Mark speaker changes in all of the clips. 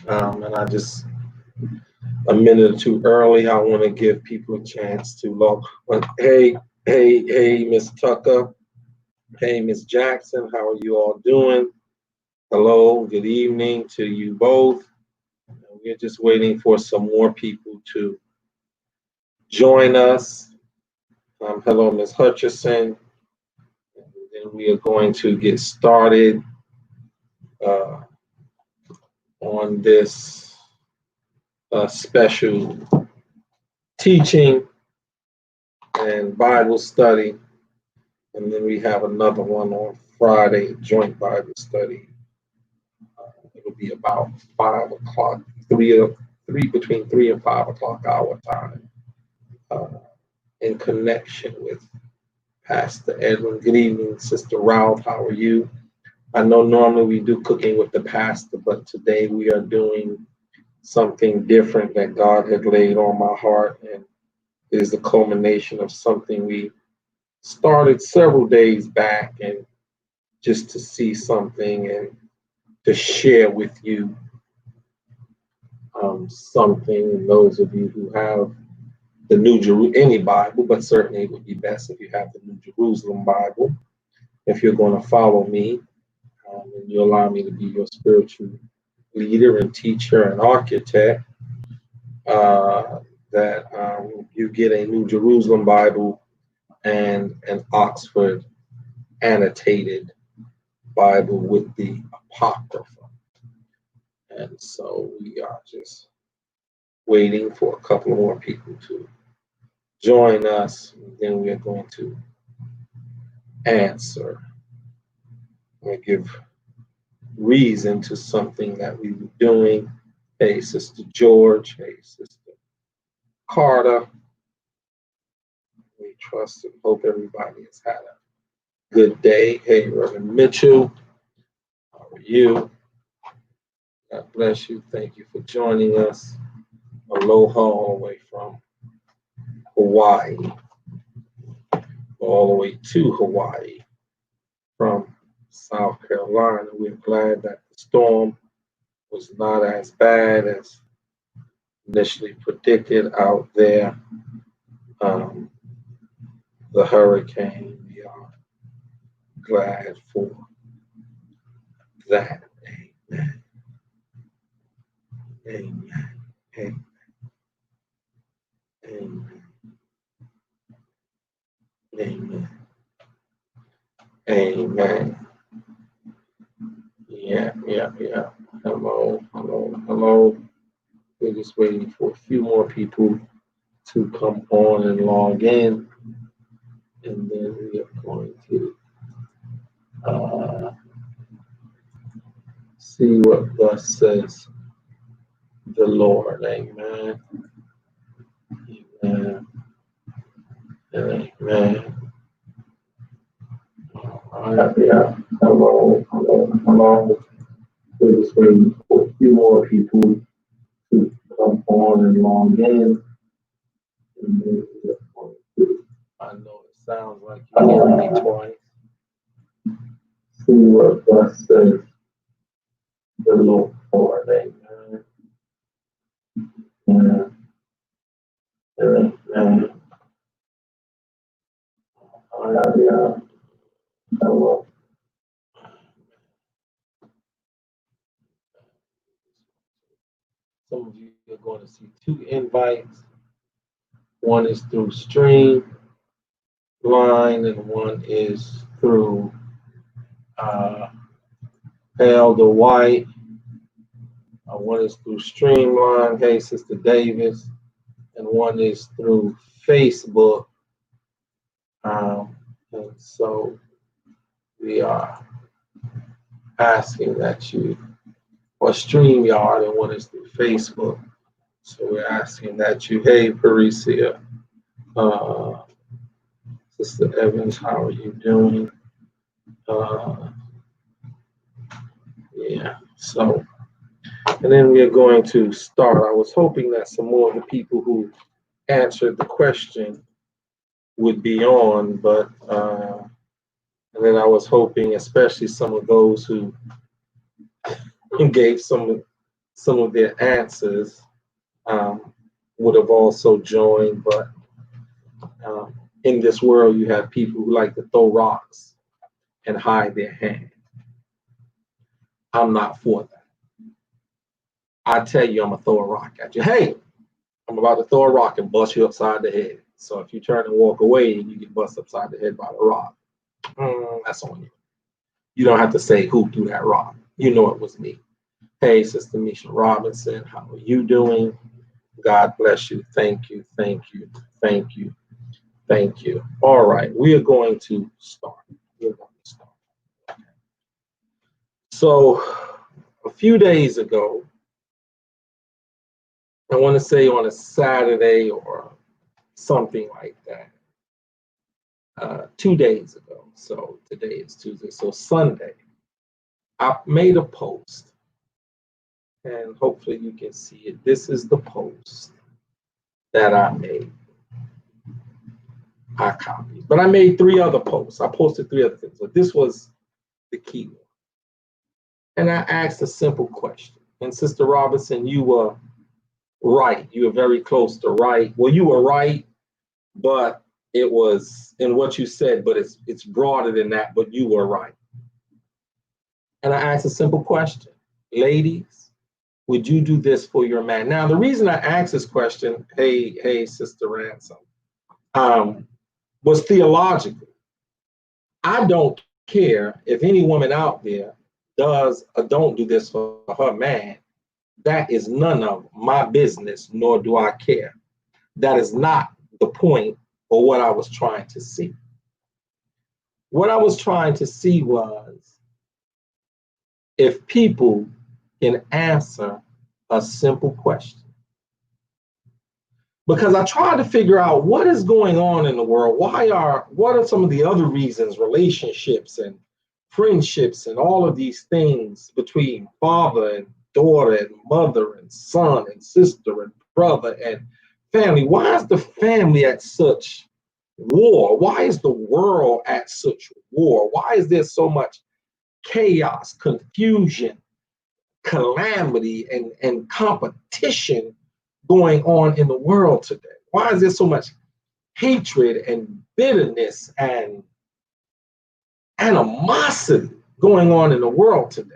Speaker 1: And I just a minute or two early. I want to give people a chance to log. But hey, Miss Tucker. Hey, Miss Jackson. How are you all doing? Hello. Good evening to you both. We're just waiting for some more people to join us. Hello, Miss Hutchison. And then we are going to get started uh, on this special teaching and Bible study. And then we have another one on Friday, joint Bible study. It'll be about 5 o'clock, between 3 and 5 o'clock our time, uh, in connection with Pastor Edwin. Good evening, Sister Ralph. How are you? I know normally we do cooking with the pastor, but today we are doing something different that God had laid on my heart, and it is the culmination of something we started several days back, and just to see something and to share with you something. And those of you who have the any Bible, but certainly it would be best if you have the New Jerusalem Bible. If you're going to follow me, and you allow me to be your spiritual leader and teacher and architect, that you get a New Jerusalem Bible and an Oxford annotated Bible with the Apocrypha. And so we are just waiting for a couple more people to join us. And then we are going to answer or give reason to something that we were doing. Hey, Sister George. Hey, Sister Carter. We trust and hope everybody has had a good day. Hey, Reverend Mitchell. How are you? God bless you. Thank you for joining us. Aloha all the way from Hawaii, all the way to Hawaii from South Carolina. We're glad that the storm was not as bad as initially predicted out there. The hurricane, we are glad for that. Amen. Amen. Amen. Amen. Amen. Amen. Yeah. Hello. We're just waiting for a few more people to come on and log in. And then we are going to see what thus says the Lord. Amen. Amen. Amen. Yeah. Hello. We're just waiting for a few more people to come on and log in. And then we are going to, I know it sounds like you're hearing me twice. See what thus says the Lord. Amen. Amen. Amen. Yeah. Hello. Some of you are going to see two invites. One is through Stream Line, and one is through Elder White. One is through Streamline. Hey, Sister Davis. And one is through Facebook. And so we are asking that you, or StreamYard, and one is through Facebook. So we're asking that you, hey, Parisia, Sister Evans, how are you doing? Yeah, so, and then we are going to start. I was hoping that some more of the people who answered the question would be on, but, and then I was hoping, especially some of those who gave some some of their answers would have also joined, but in this world, you have people who like to throw rocks and hide their hand. I'm not for that. I tell you, I'm gonna throw a rock at you. Hey, I'm about to throw a rock and bust you upside the head. So if you turn and walk away and you get bust upside the head by the rock, that's on you. You don't have to say who threw that rock. You know it was me. Hey, Sister Misha Robinson, how are you doing? God bless you. Thank you. Thank you. Thank you. Thank you. All right, we are going to start. We're going to start. So a few days ago, I want to say on a Saturday or something like that, 2 days ago. So today is Tuesday. So Sunday, I made a post, and hopefully you can see it. This is the post that I made. I copied, but I made 3 other posts. I posted 3 other things, but this was the key one. And I asked a simple question. And Sister Robinson, you were right. You were very close to right. Well, you were right, but it was in what you said, but it's broader than that, but you were right. And I asked a simple question. Ladies, would you do this for your man? Now, the reason I asked this question, hey, Sister Ransom, was theological. I don't care if any woman out there does or don't do this for her man. That is none of my business, nor do I care. That is not the point or what I was trying to see. What I was trying to see was if people can answer a simple question. Because I tried to figure out what is going on in the world. What are some of the other reasons, relationships and friendships and all of these things between father and daughter and mother and son and sister and brother and family? Why is the family at such war? Why is the world at such war? Why is there so much chaos, confusion, calamity, and competition going on in the world today? Why is there so much hatred and bitterness and animosity going on in the world today?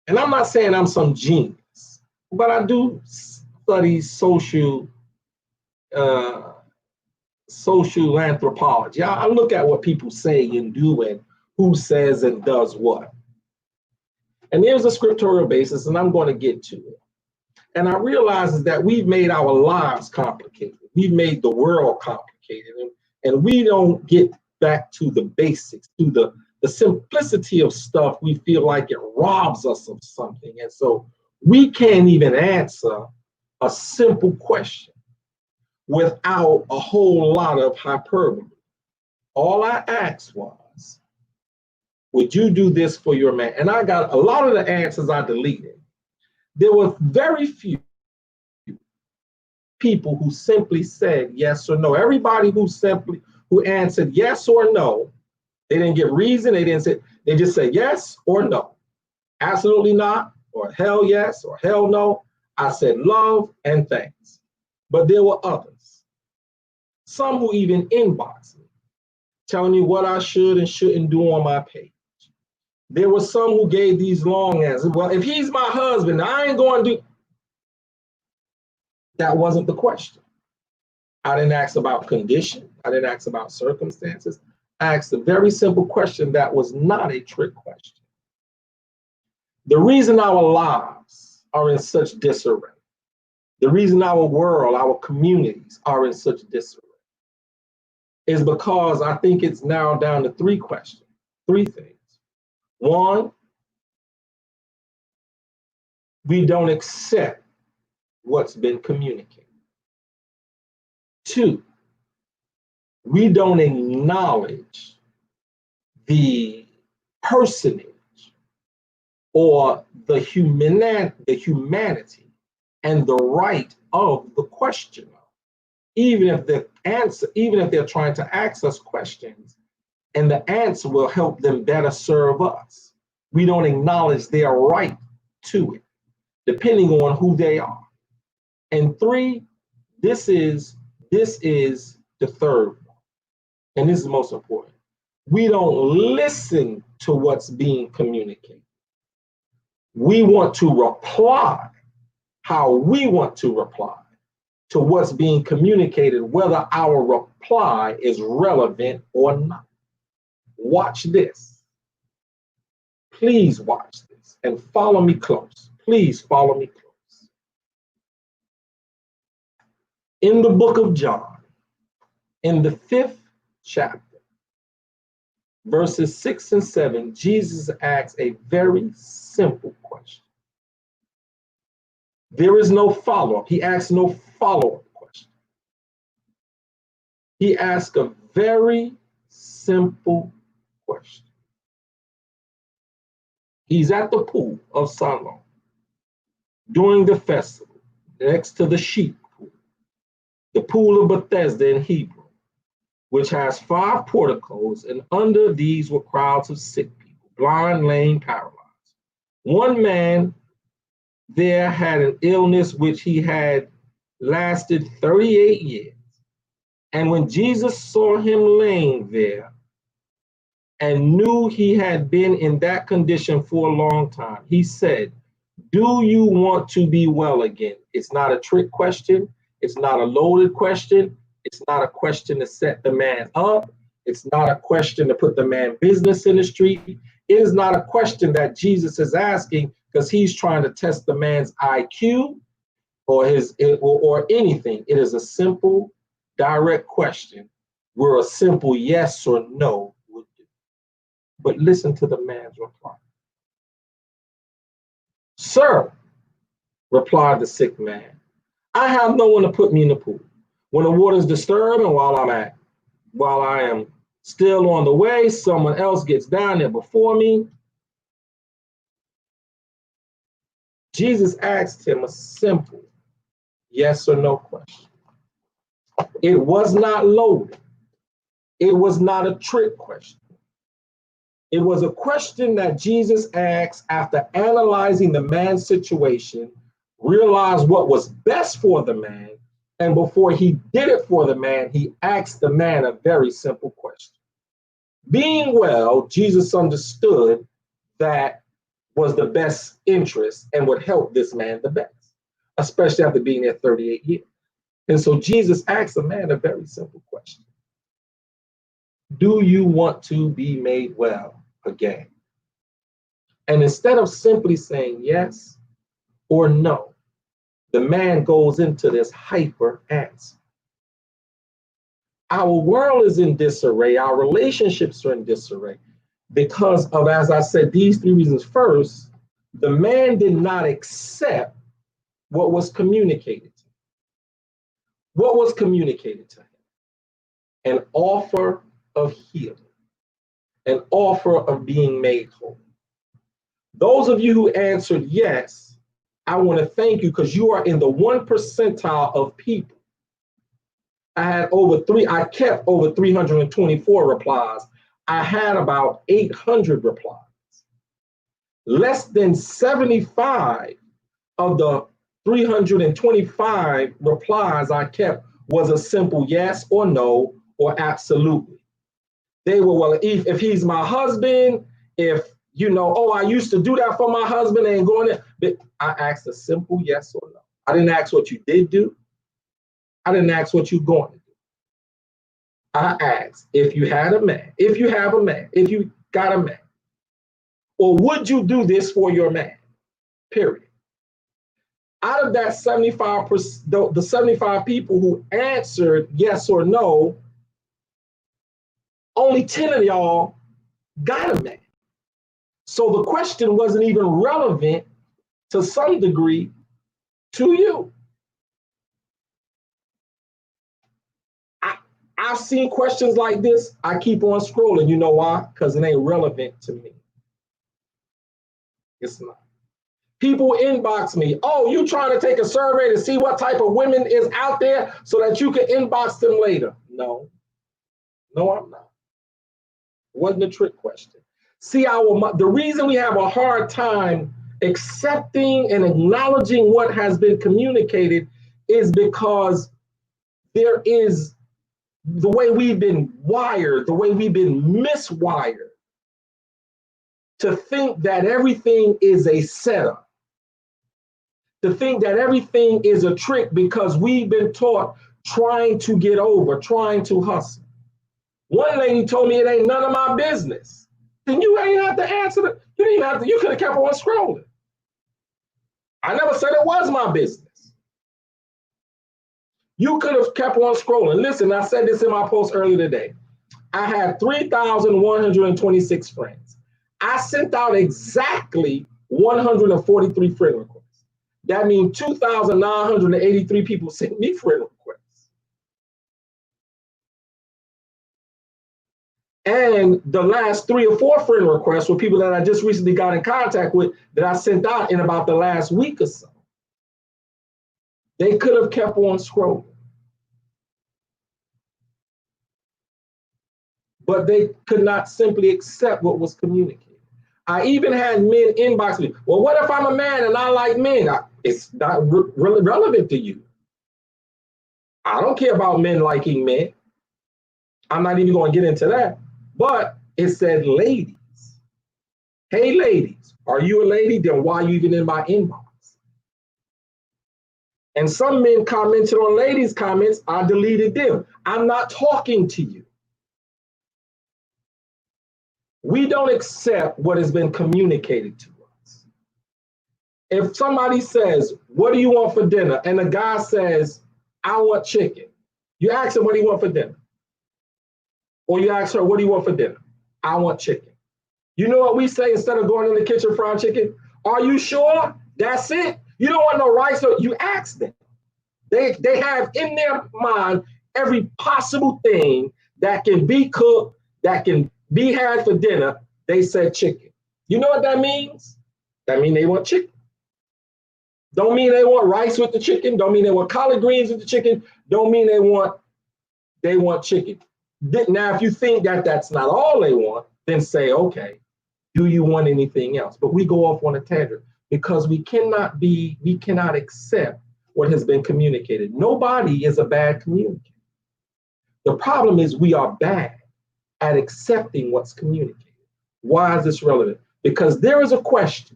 Speaker 1: And I'm not saying I'm some genius, but I do study social anthropology. I look at what people say and do and who says and does what. And there's a scriptural basis, and I'm going to get to it. And I realize is that we've made our lives complicated. We've made the world complicated, and we don't get back to the basics, to the simplicity of stuff. We feel like it robs us of something. And so we can't even answer a simple question without a whole lot of hyperbole. All I asked was, would you do this for your man? And I got a lot of the answers I deleted. There were very few people who simply said yes or no. Everybody who answered yes or no, they didn't give reason, they just said yes or no. Absolutely not, or hell yes, or hell no. I said love and thanks. But there were others, some who even inboxed me, telling me what I should and shouldn't do on my page. There were some who gave these long answers. Well, if he's my husband, I ain't going to do. That wasn't the question. I didn't ask about condition. I didn't ask about circumstances. I asked a very simple question that was not a trick question. The reason our lives are in such disarray, the reason our world, our communities are in such disarray, is because I think it's narrowed down to 3 questions, 3 things. 1, we don't accept what's been communicated. 2, we don't acknowledge the personage or the humanity and the right of the questioner, even if they're trying to ask us questions and the answer will help them better serve us. We don't acknowledge their right to it. depending on who they are. And three, this is the third one, and this is most important. We don't listen to what's being communicated. We want to reply how we want to reply to what's being communicated, whether our reply is relevant or not. Watch this. Please watch this and follow me close. Please follow me close. In the book of John, in the 5th chapter, verses 6 and 7, Jesus asks a very simple question. There is no follow-up. He asks no follow-up question. He asks a very simple question. He's at the pool of Siloam during the festival, next to the sheep pool, the pool of Bethesda in Hebrew, which has 5 porticos, and under these were crowds of sick people, blind, lame, paralyzed. One man there had an illness which he had lasted 38 years. And when Jesus saw him laying there and knew he had been in that condition for a long time, he said, "Do you want to be well again?" It's not a trick question. It's not a loaded question. It's not a question to set the man up. It's not a question to put the man business in the street. It is not a question that Jesus is asking because he's trying to test the man's IQ or anything. It is a simple, direct question where a simple yes or no would do. But listen to the man's reply. "Sir," replied the sick man, "I have no one to put me in the pool when the water is disturbed, and while I am still on the way, someone else gets down there before me." Jesus asked him a simple yes or no question. It was not loaded. It was not a trick question. It was a question that Jesus asked after analyzing the man's situation, realized what was best for the man, and before he did it for the man, he asked the man a very simple question. Being well, Jesus understood that was the best interest and would help this man the best, especially after being there 38 years. And so Jesus asked the man a very simple question. Do you want to be made well again? And instead of simply saying yes or no, the man goes into this hyper answer. Our world is in disarray. Our relationships are in disarray because of, as I said, these 3 reasons. First, the man did not accept what was communicated to him. What was communicated to him? An offer of healing, an offer of being made whole. Those of you who answered yes, I want to thank you because you are in the 1 percentile of people. I kept over 324 replies. I had about 800 replies. Less than 75 of the 325 replies I kept was a simple yes or no or absolutely. They were, well, if he's my husband, if I used to do that for my husband and going there. But I asked a simple yes or no. I didn't ask what you did do. I didn't ask what you're going to do. I asked if you had a man, if you have a man, if you got a man, or would you do this for your man? Period. Out of that 75%, the 75 people who answered yes or no, only 10 of y'all got a man. So the question wasn't even relevant to some degree to you. I've seen questions like this. I keep on scrolling. You know why? Because it ain't relevant to me. It's not. People inbox me. Oh, you trying to take a survey to see what type of women is out there so that you can inbox them later? No, I'm not. It wasn't a trick question. See, the reason we have a hard time Accepting and acknowledging what has been communicated is because there is the way we've been wired, the way we've been miswired to think that everything is a setup, to think that everything is a trick because we've been taught trying to get over, trying to hustle. One lady told me it ain't none of my business. Then you ain't have to answer it. You didn't even have to, you could have kept on scrolling. I never said it was my business. You could have kept on scrolling. Listen, I said this in my post earlier today. I had 3,126 friends. I sent out exactly 143 friend requests. That means 2,983 people sent me friend requests. And the last 3 or 4 friend requests were people that I just recently got in contact with that I sent out in about the last week or so. They could have kept on scrolling. But they could not simply accept what was communicated. I even had men inbox me. Well, what if I'm a man and I like men? It's not really relevant to you. I don't care about men liking men. I'm not even going to get into that. But it said ladies. Hey, ladies, are you a lady? Then why are you even in my inbox? And some men commented on ladies' comments. I deleted them. I'm not talking to you. We don't accept what has been communicated to us. If somebody says, what do you want for dinner? And the guy says, I want chicken. You ask him, what do you want for dinner? Or you ask her, what do you want for dinner? I want chicken. You know what we say instead of going in the kitchen frying chicken? Are you sure? That's it? You don't want no rice? So you ask them. They have in their mind every possible thing that can be cooked, that can be had for dinner. They said chicken. You know what that means? That means they want chicken. Don't mean they want rice with the chicken. Don't mean they want collard greens with the chicken. Don't mean they want chicken. Now, if you think that that's not all they want, then say, okay, do you want anything else? But we go off on a tangent because we cannot accept what has been communicated. Nobody is a bad communicator. The problem is we are bad at accepting what's communicated. Why is this relevant? Because there is a question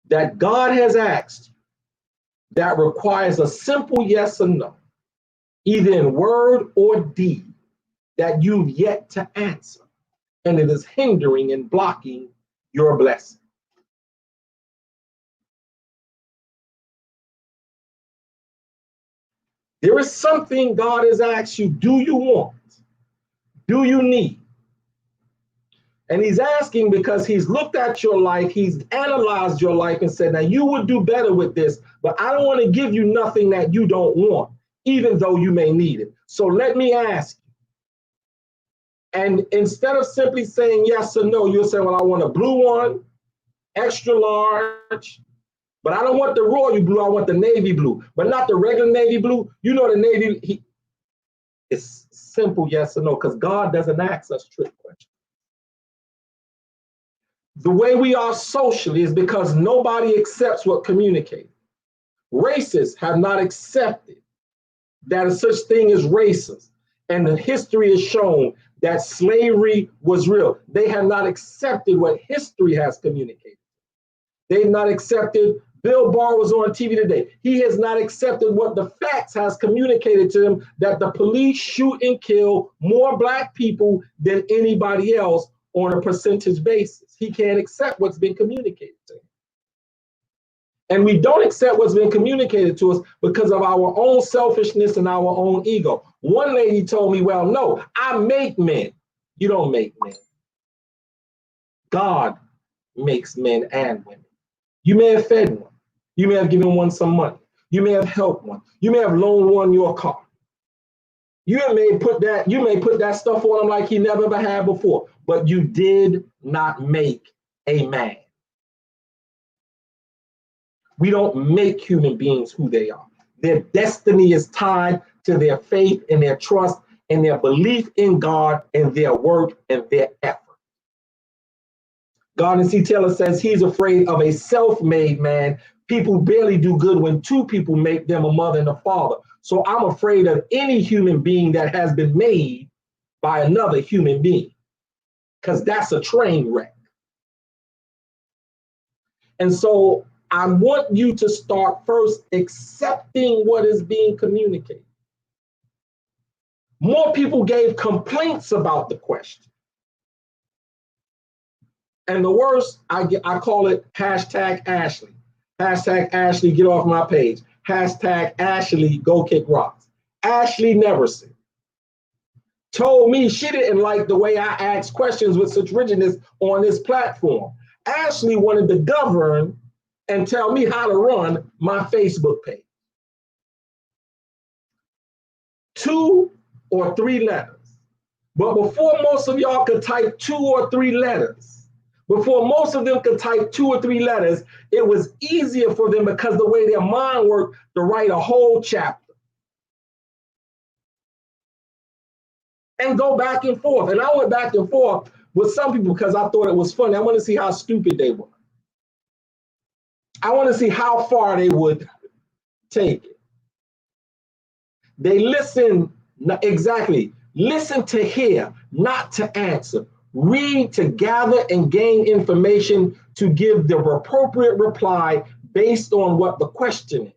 Speaker 1: that God has asked that requires a simple yes or no, either in word or deed, that you've yet to answer, and it is hindering and blocking your blessing. There is something God has asked you, do you want? Do you need? And he's asking because he's looked at your life, he's analyzed your life and said, now you would do better with this, but I don't want to give you nothing that you don't want, even though you may need it. So let me ask you. And instead of simply saying yes or no, you'll say, well, I want a blue one, extra large, but I don't want the royal blue, I want the navy blue, but not the regular navy blue. You know the navy, it's simple yes or no, because God doesn't ask us trick questions. The way we are socially is because nobody accepts what communicated. Racists have not accepted that a such thing as racism, and the history has shown that slavery was real. They have not accepted what history has communicated. They've not accepted. Bill Barr was on TV today. He has not accepted what the facts has communicated to him, that the police shoot and kill more Black people than anybody else on a percentage basis. He can't accept what's been communicated to him. And we don't accept what's been communicated to us because of our own selfishness and our own ego. One lady told me, well, no, I make men. You don't make men. God makes men and women. You may have fed one. You may have given one some money. You may have helped one. You may have loaned one your car. You may put that stuff on him like he never ever had before, but you did not make a man. We don't make human beings who they are. Their destiny is tied to their faith and their trust and their belief in God and their work and their effort.
Speaker 2: Gordon C. Taylor says he's afraid of a self-made man. People barely do good when two people make them a mother and a father. So I'm afraid of any human being that has been made by another human being, because that's a train wreck. And so I want you to start first accepting what is being communicated. More people gave complaints about the question. And the worst, I call it hashtag Ashley. Hashtag Ashley, get off my page. Hashtag Ashley, go kick rocks. Ashley Neverson told me she didn't like the way I asked questions with such rigidness on this platform. Ashley wanted to govern and tell me how to run my Facebook page. 2 or 3 letters. But before most of y'all could type 2 or 3 letters, before most of them could type 2 or 3 letters, it was easier for them, because the way their mind worked, to write a whole chapter and go back and forth. And I went back and forth with some people because I thought it was funny. I want to see how stupid they were. I want to see how far they would take it. They listen, exactly. Listen to hear, not to answer. Read to gather and gain information to give the appropriate reply based on what the question is.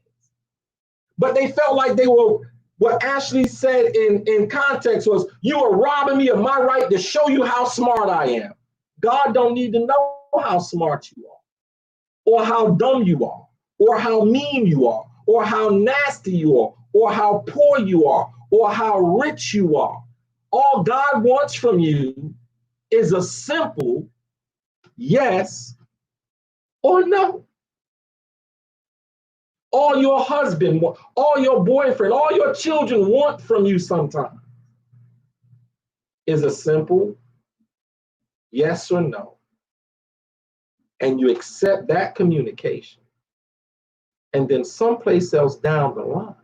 Speaker 2: But they felt like they were, what Ashley said in context was, you are robbing me of my right to show you how smart I am. God don't need to know how smart you are, or how dumb you are, or how mean you are, or how nasty you are, or how poor you are, or how rich you are. All God wants from you is a simple yes or no. All your husband, all your boyfriend, all your children want from you sometimes is a simple yes or no. And you accept that communication. And then someplace else down the line,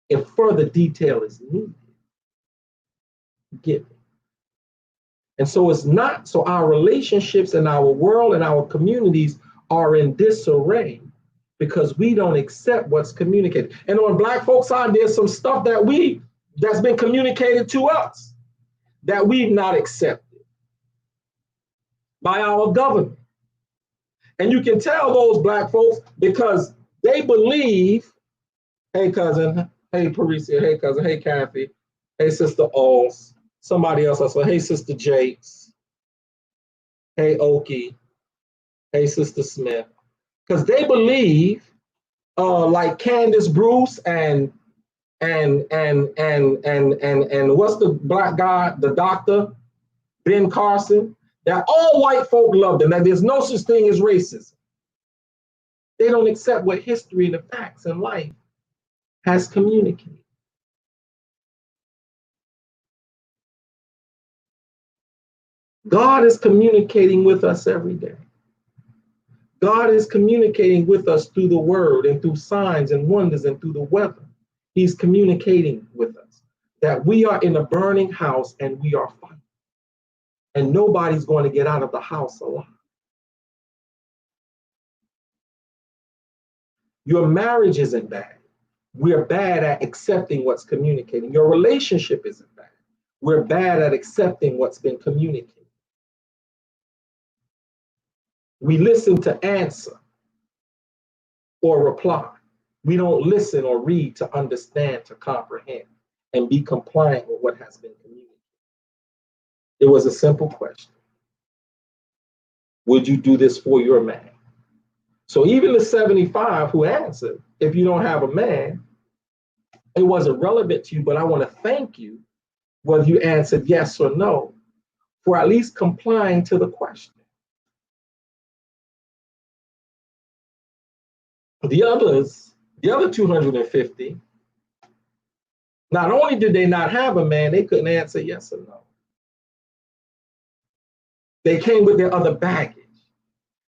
Speaker 2: if further detail is needed, give it. And so it's not, so our relationships and our world and our communities are in disarray because we don't accept what's communicated. And on Black folks' side, there's some stuff that's been communicated to us that we've not accepted by our government. And you can tell those Black folks because they believe, hey cousin, hey Parisia, hey cousin, hey Kathy, hey Sister Ols, somebody else I saw, hey Sister Jakes, hey Oki, hey Sister Smith, because they believe, like Candace Bruce and what's the Black guy, the doctor, Ben Carson, that all white folk love them, that there's no such thing as racism. They don't accept what history and the facts in life has communicated. God is communicating with us every day. God is communicating with us through the word and through signs and wonders and through the weather. He's communicating with us that we are in a burning house and we are fighting. And nobody's going to get out of the house alive. Your marriage isn't bad. We're bad at accepting what's communicating. Your relationship isn't bad. We're bad at accepting what's been communicated. We listen to answer or reply. We don't listen or read to understand, to comprehend, and be compliant with what has been communicated. It was a simple question. Would you do this for your man? So even the 75 who answered, if you don't have a man, it wasn't relevant to you, but I want to thank you, whether you answered yes or no, for at least complying to the question. The others, the other 250, not only did they not have a man, they couldn't answer yes or no. They came with their other baggage.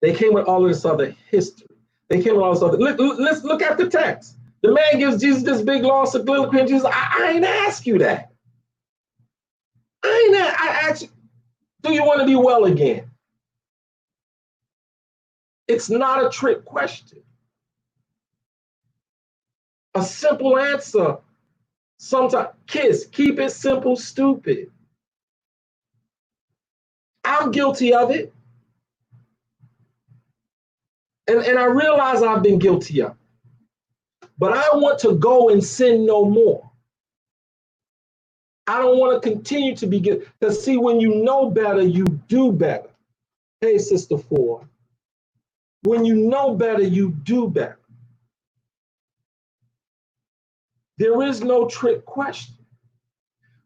Speaker 2: They came with all of this other history. They came with all this other, let's look at the text. The man gives Jesus this big long soliloquy, and Jesus, I ain't ask you that. I asked you, do you want to be well again? It's not a trick question. A simple answer. Sometimes, kids, keep it simple, stupid. I'm guilty of it. And I realize I've been guilty of it. But I want to go and sin no more. I don't want to continue to be guilty. Because see, when you know better, you do better. Hey, Sister Ford. When you know better, you do better. There is no trick question.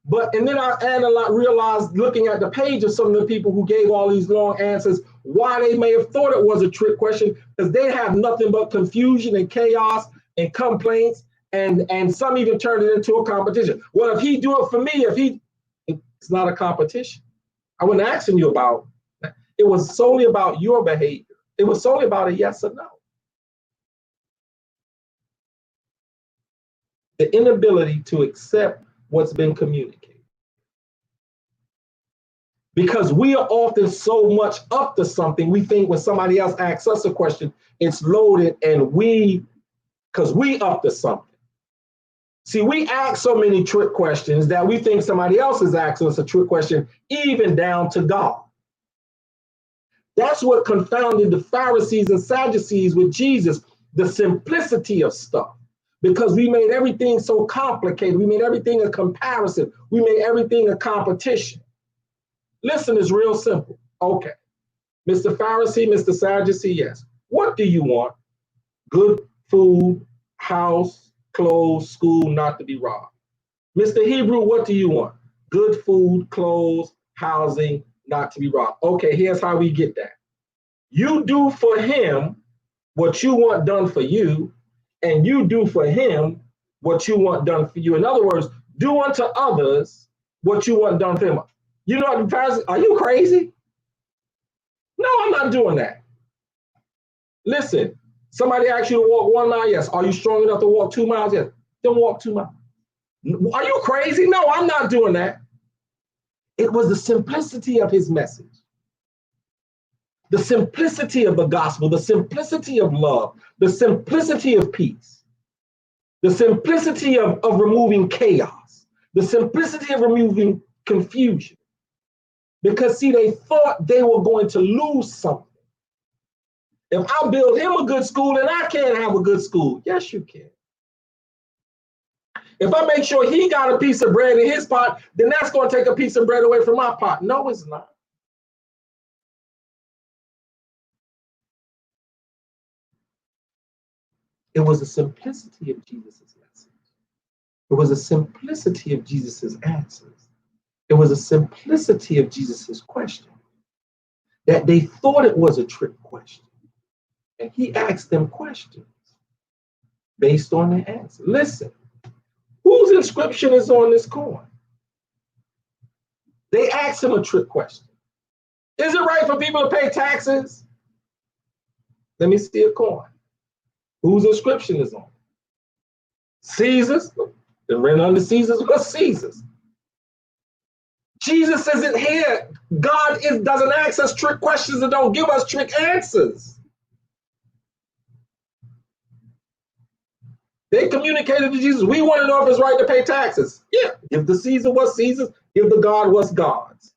Speaker 2: And then I realized looking at the page of some of the people who gave all these long answers, why they may have thought it was a trick question, because they have nothing but confusion and chaos and complaints, and some even turned it into a competition. Well, if he do it for me, it's not a competition. I wasn't asking you about, it was solely about your behavior. It was solely about a yes or no. The inability to accept what's been communicated. Because we are often so much up to something, we think when somebody else asks us a question, it's loaded, and because we up to something. See, we ask so many trick questions that we think somebody else is asking us a trick question, even down to God. That's what confounded the Pharisees and Sadducees with Jesus, the simplicity of stuff. Because we made everything so complicated. We made everything a comparison. We made everything a competition. Listen, it's real simple. Okay, Mr. Pharisee, Mr. Sadducee, yes. What do you want? Good food, house, clothes, school, not to be robbed. Mr. Hebrew, what do you want? Good food, clothes, housing, not to be robbed. Okay, here's how we get that. You do for him what you want done for you, and you do for him what you want done for you. In other words, do unto others what you want done for him. You know, the Pharisee, are you crazy? No, I'm not doing that. Listen, somebody asks you to walk 1 mile, yes. Are you strong enough to walk 2 miles? Yes. Then walk 2 miles. Are you crazy? No, I'm not doing that. It was the simplicity of his message. The simplicity of the gospel, the simplicity of love, the simplicity of peace, the simplicity of removing chaos, the simplicity of removing confusion. Because see, they thought they were going to lose something. If I build him a good school, then I can't have a good school. Yes, you can. If I make sure he got a piece of bread in his pot, then that's going to take a piece of bread away from my pot. No, it's not. It was the simplicity of Jesus' message. It was the simplicity of Jesus' answers. It was the simplicity of Jesus' question. That they thought it was a trick question. And he asked them questions based on their answer. Listen, whose inscription is on this coin? They asked him a trick question. Is it right for people to pay taxes? Let me see a coin. Whose inscription is on it? Caesar's. The rent under Caesar's was Caesar's. Jesus isn't here. God doesn't ask us trick questions and don't give us trick answers. They communicated to Jesus, we want to know if it's right to pay taxes. Yeah, give the Caesar what's Caesar's, give the God what's God's.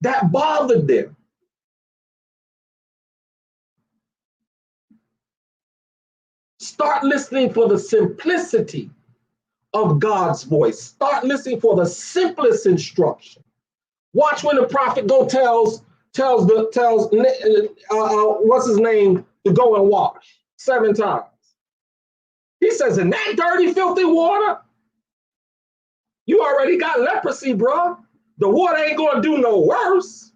Speaker 2: That bothered them. Start listening for the simplicity of God's voice. Start listening for the simplest instruction. Watch when the prophet tells what's his name to go and wash 7 times. He says, in that dirty, filthy water, you already got leprosy, bro. The water ain't going to do no worse.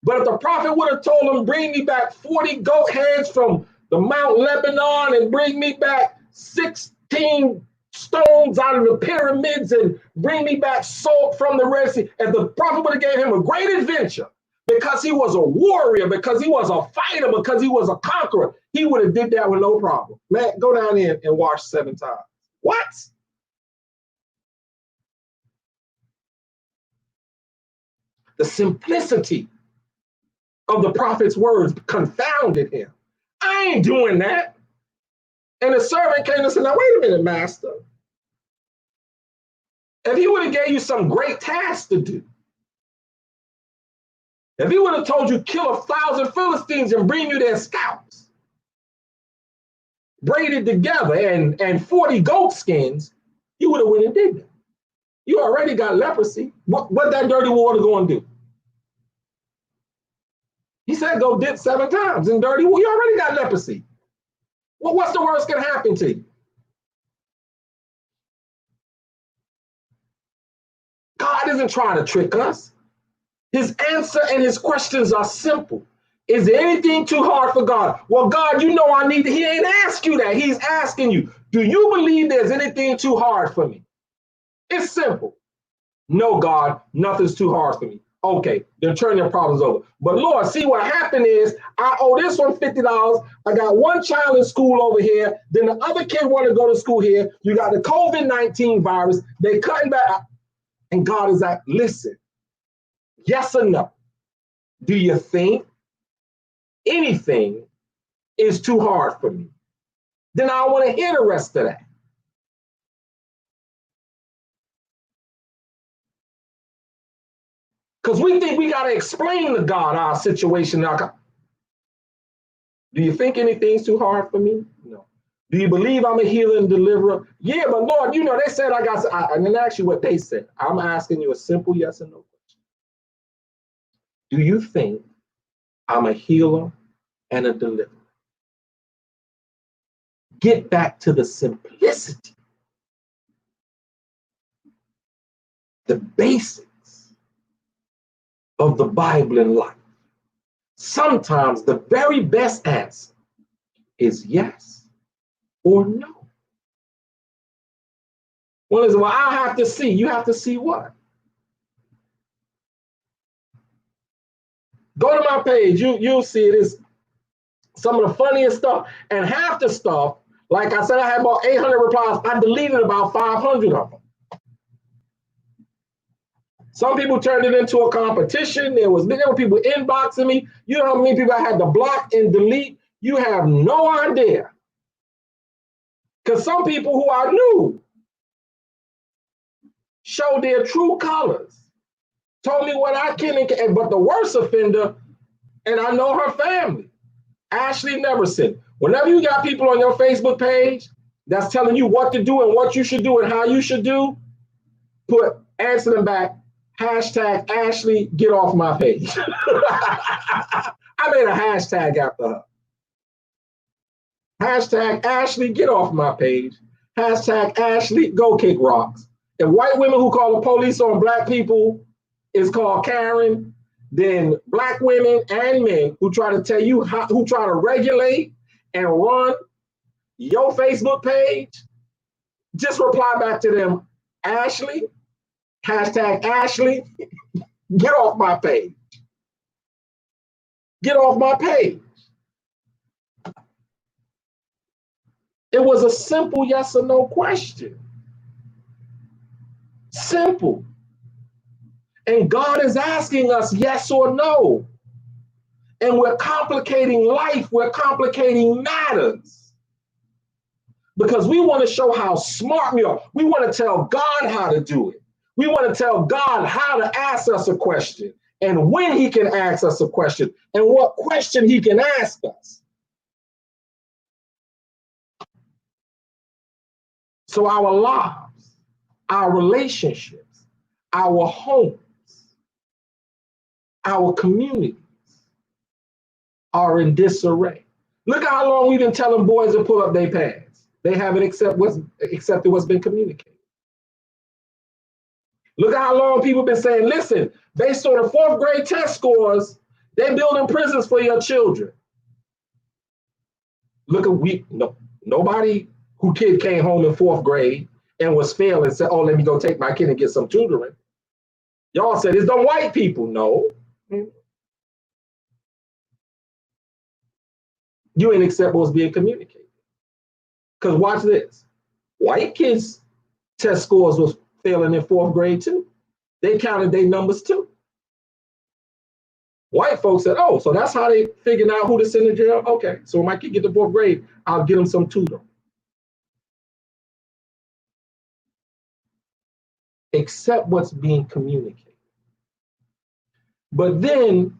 Speaker 2: But if the prophet would have told him, bring me back 40 goat heads from the Mount Lebanon and bring me back 16 stones out of the pyramids and bring me back salt from the Red Sea, if the prophet would have gave him a great adventure, because he was a warrior, because he was a fighter, because he was a conqueror, he would have did that with no problem. Man, go down there and wash 7 times. What? The simplicity of the prophet's words confounded him. I ain't doing that. And the servant came and said, now, wait a minute, master. If he would have gave you some great task to do, if he would have told you kill 1,000 Philistines and bring you their scalps, braided together and 40 goat skins, you would have went and did that. You already got leprosy. What that dirty water going to do? He said go dip 7 times in dirty water. You already got leprosy. Well, what's the worst can happen to you? God isn't trying to trick us. His answer and his questions are simple. Is there anything too hard for God? Well, God, you know I need to. He ain't ask you that. He's asking you, do you believe there's anything too hard for me? It's simple. No, God, nothing's too hard for me. Okay, then turn your problems over. But Lord, see what happened is I owe this one $50. I got one child in school over here. Then the other kid want to go to school here. You got the COVID-19 virus. They cutting back. And God is like, listen, yes or no? Do you think anything is too hard for me? Then I want to hear the rest of that. Because we think we got to explain to God our situation. Do you think anything's too hard for me? No. Do you believe I'm a healer and deliverer? Yeah, but Lord, you know, they said I didn't ask you what they said. I'm asking you a simple yes or no question. Do you think I'm a healer and a deliverer? Get back to the simplicity, the basics of the Bible and life. Sometimes the very best answer is yes or no. One is, well, I have to see. You have to see what? Go to my page. You'll see it is some of the funniest stuff. And half the stuff, like I said, I had about 800 replies. I deleted about 500 of them. Some people turned it into a competition. There were people inboxing me. You know how many people I had to block and delete? You have no idea. Because some people who I knew showed their true colors, told me what I can and can't. But the worst offender, and I know her family, Ashley Neverson. Whenever you got people on your Facebook page that's telling you what to do and what you should do and how you should do, answer them back. Hashtag Ashley, get off my page. I made a hashtag after her. Hashtag Ashley, get off my page. Hashtag Ashley, go kick rocks. And white women who call the police on black people is called Karen. Then black women and men who try to tell you who try to regulate and run your Facebook page, just reply back to them, Ashley, hashtag Ashley, get off my page. Get off my page. It was a simple yes or no question. Simple. And God is asking us yes or no. And we're complicating life, we're complicating matters. Because we want to show how smart we are. We want to tell God how to do it. We want to tell God how to ask us a question and when he can ask us a question and what question he can ask us. So our lives, our relationships, our homes, our communities are in disarray. Look how long we've been telling boys to pull up their pants. They haven't accepted what's been communicated. Look how long people have been saying, listen, based on the 4th grade test scores, they're building prisons for your children. Look at nobody who kid came home in 4th grade and was failing and said, oh, let me go take my kid and get some tutoring. Y'all said it's the white people. No. You ain't accept what's being communicated. Because watch this. White kids' test scores was failing in 4th grade too. They counted their numbers too. White folks said, oh, so that's how they figured out who to send to jail? Okay, so when my kid get to fourth grade, I'll get him some tutor. Accept what's being communicated. But then,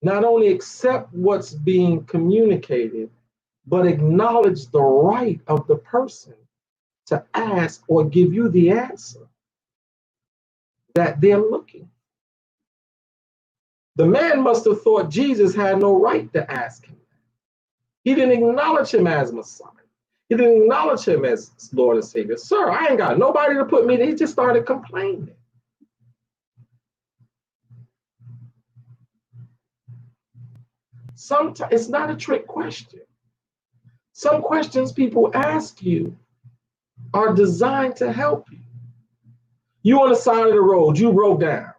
Speaker 2: not only accept what's being communicated, but acknowledge the right of the person to ask or give you the answer that they're looking. The man must have thought Jesus had no right to ask him. He didn't acknowledge him as Messiah. He didn't acknowledge him as Lord and Savior. Sir, I ain't got nobody to put me there. He just started complaining. Sometimes it's not a trick question. Some questions people ask you are designed to help you. You on the side of the road, you broke down.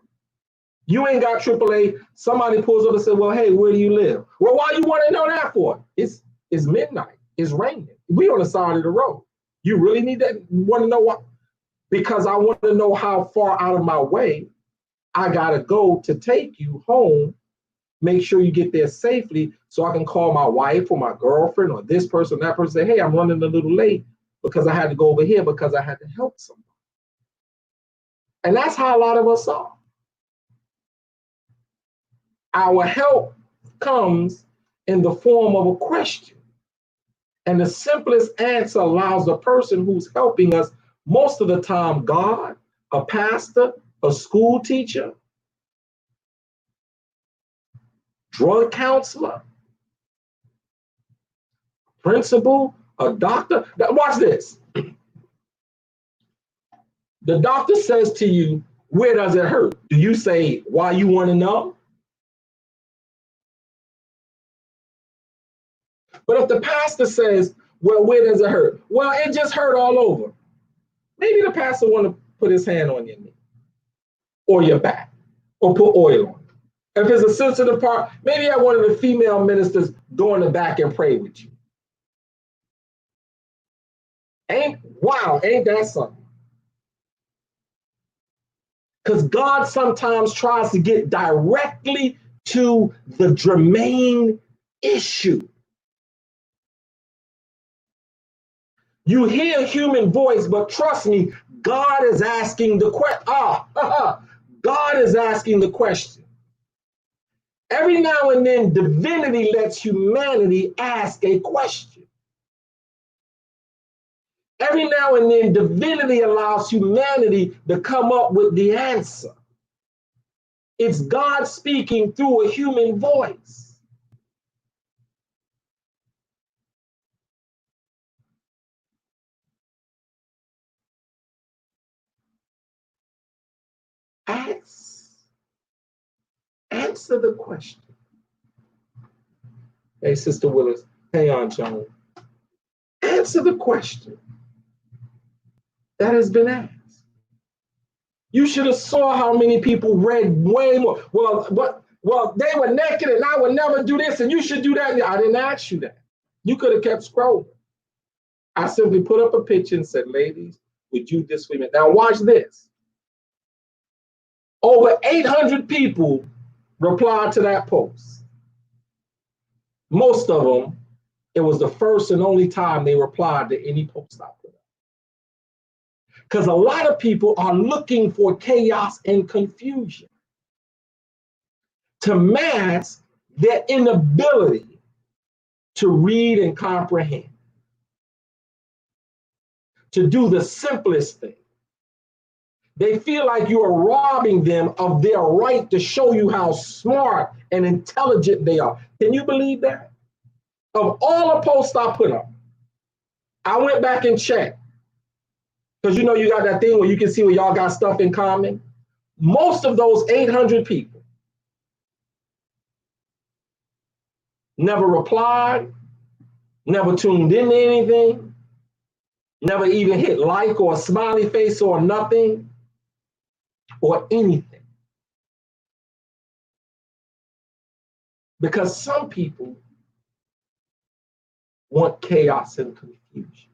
Speaker 2: You ain't got AAA. Somebody pulls up and says, well, hey, where do you live? Well, why you want to know that for? It's midnight. It's raining. We on the side of the road. You really need that? Want to know what? Because I want to know how far out of my way I got to go to take you home. Make sure you get there safely so I can call my wife or my girlfriend or this person, that person, say, hey, I'm running a little late because I had to go over here because I had to help somebody. And that's how a lot of us are. Our help comes in the form of a question. And the simplest answer allows the person who's helping us, most of the time, God, a pastor, a school teacher, drug counselor, principal, a doctor. Now, watch this. The doctor says to you, where does it hurt? Do you say, why you want to know? But if the pastor says, well, where does it hurt? Well, it just hurt all over. Maybe the pastor want to put his hand on your knee or your back or put oil on it. If it's a sensitive part, maybe have one of the female ministers go in the back and pray with you. Ain't that something? Because God sometimes tries to get directly to the germane issue. You hear a human voice, but trust me, God is asking the question. God is asking the question. Every now and then, divinity lets humanity ask a question. Every now and then, divinity allows humanity to come up with the answer. It's God speaking through a human voice. Answer the question. Hey, Sister Willis. Hey, Aunt Joan. Answer the question that has been asked. You should have saw how many people read way more. Well, they were naked and I would never do this and you should do that. I didn't ask you that. You could have kept scrolling. I simply put up a picture and said, ladies, would you this women? Now watch this. Over 800 people replied to that post. Most of them, it was the first and only time they replied to any post I put up. Because a lot of people are looking for chaos and confusion to mask their inability to read and comprehend, to do the simplest thing. They feel like you are robbing them of their right to show you how smart and intelligent they are. Can you believe that? Of all the posts I put up, I went back and checked. Because you know you got that thing where you can see where y'all got stuff in common. Most of those 800 people never replied, never tuned into anything, never even hit like or a smiley face or nothing or anything. Because some people want chaos and confusion.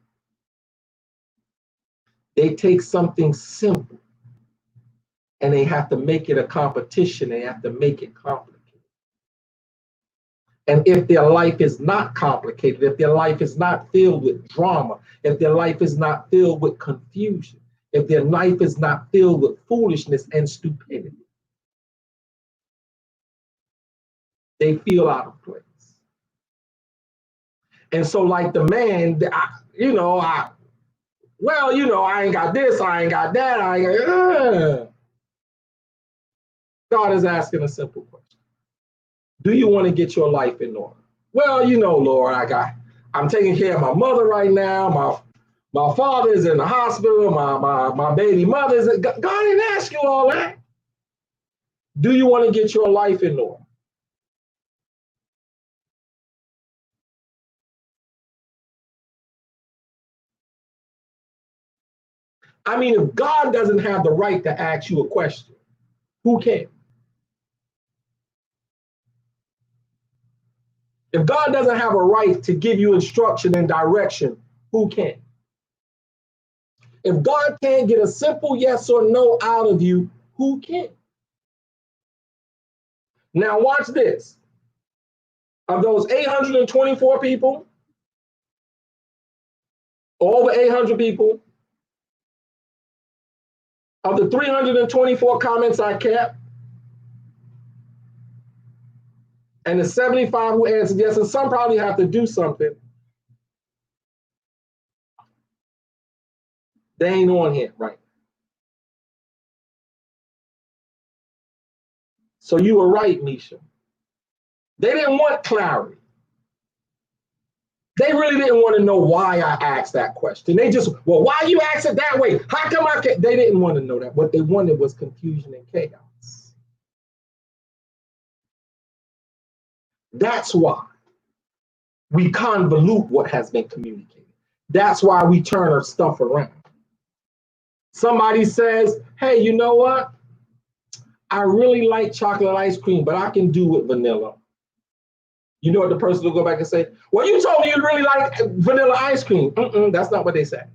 Speaker 2: They take something simple and they have to make it a competition. They have to make it complicated. And if their life is not complicated, if their life is not filled with drama, if their life is not filled with confusion, if their life is not filled with foolishness and stupidity, they feel out of place. And so, like the man, I ain't got this, I ain't got that, God is asking a simple question. Do you want to get your life in order? Well, Lord, I'm taking care of my mother right now. My father is in the hospital. My baby mother is. God didn't ask you all that. Do you want to get your life in order? I mean, if God doesn't have the right to ask you a question, who can? If God doesn't have a right to give you instruction and direction, who can? If God can't get a simple yes or no out of you, who can? Now watch this. Of those 824 people, over 800 people, of the 324 comments I kept, and the 75 who answered yes, and some probably have to do something, they ain't on here right. So you were right, Misha. They didn't want clarity. They really didn't want to know why I asked that question. They just, well, why you asked it that way? How come I can't? They didn't want to know that. What they wanted was confusion and chaos. That's why we convolute what has been communicated. That's why we turn our stuff around. Somebody says, hey, you know what? I really like chocolate ice cream, but I can do with vanilla. You know what the person will go back and say? Well, you told me you really like vanilla ice cream. That's not what they said.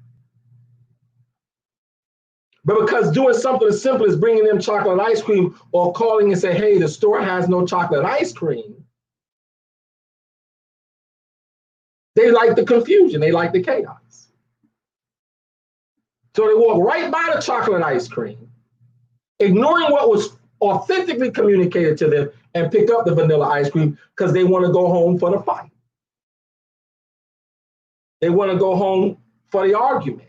Speaker 2: But because doing something as simple as bringing them chocolate ice cream or calling and say, hey, the store has no chocolate ice cream, they like the confusion. They like the chaos. So they walk right by the chocolate ice cream, ignoring what was authentically communicated to them, and pick up the vanilla ice cream because they want to go home for the fight. They want to go home for the argument.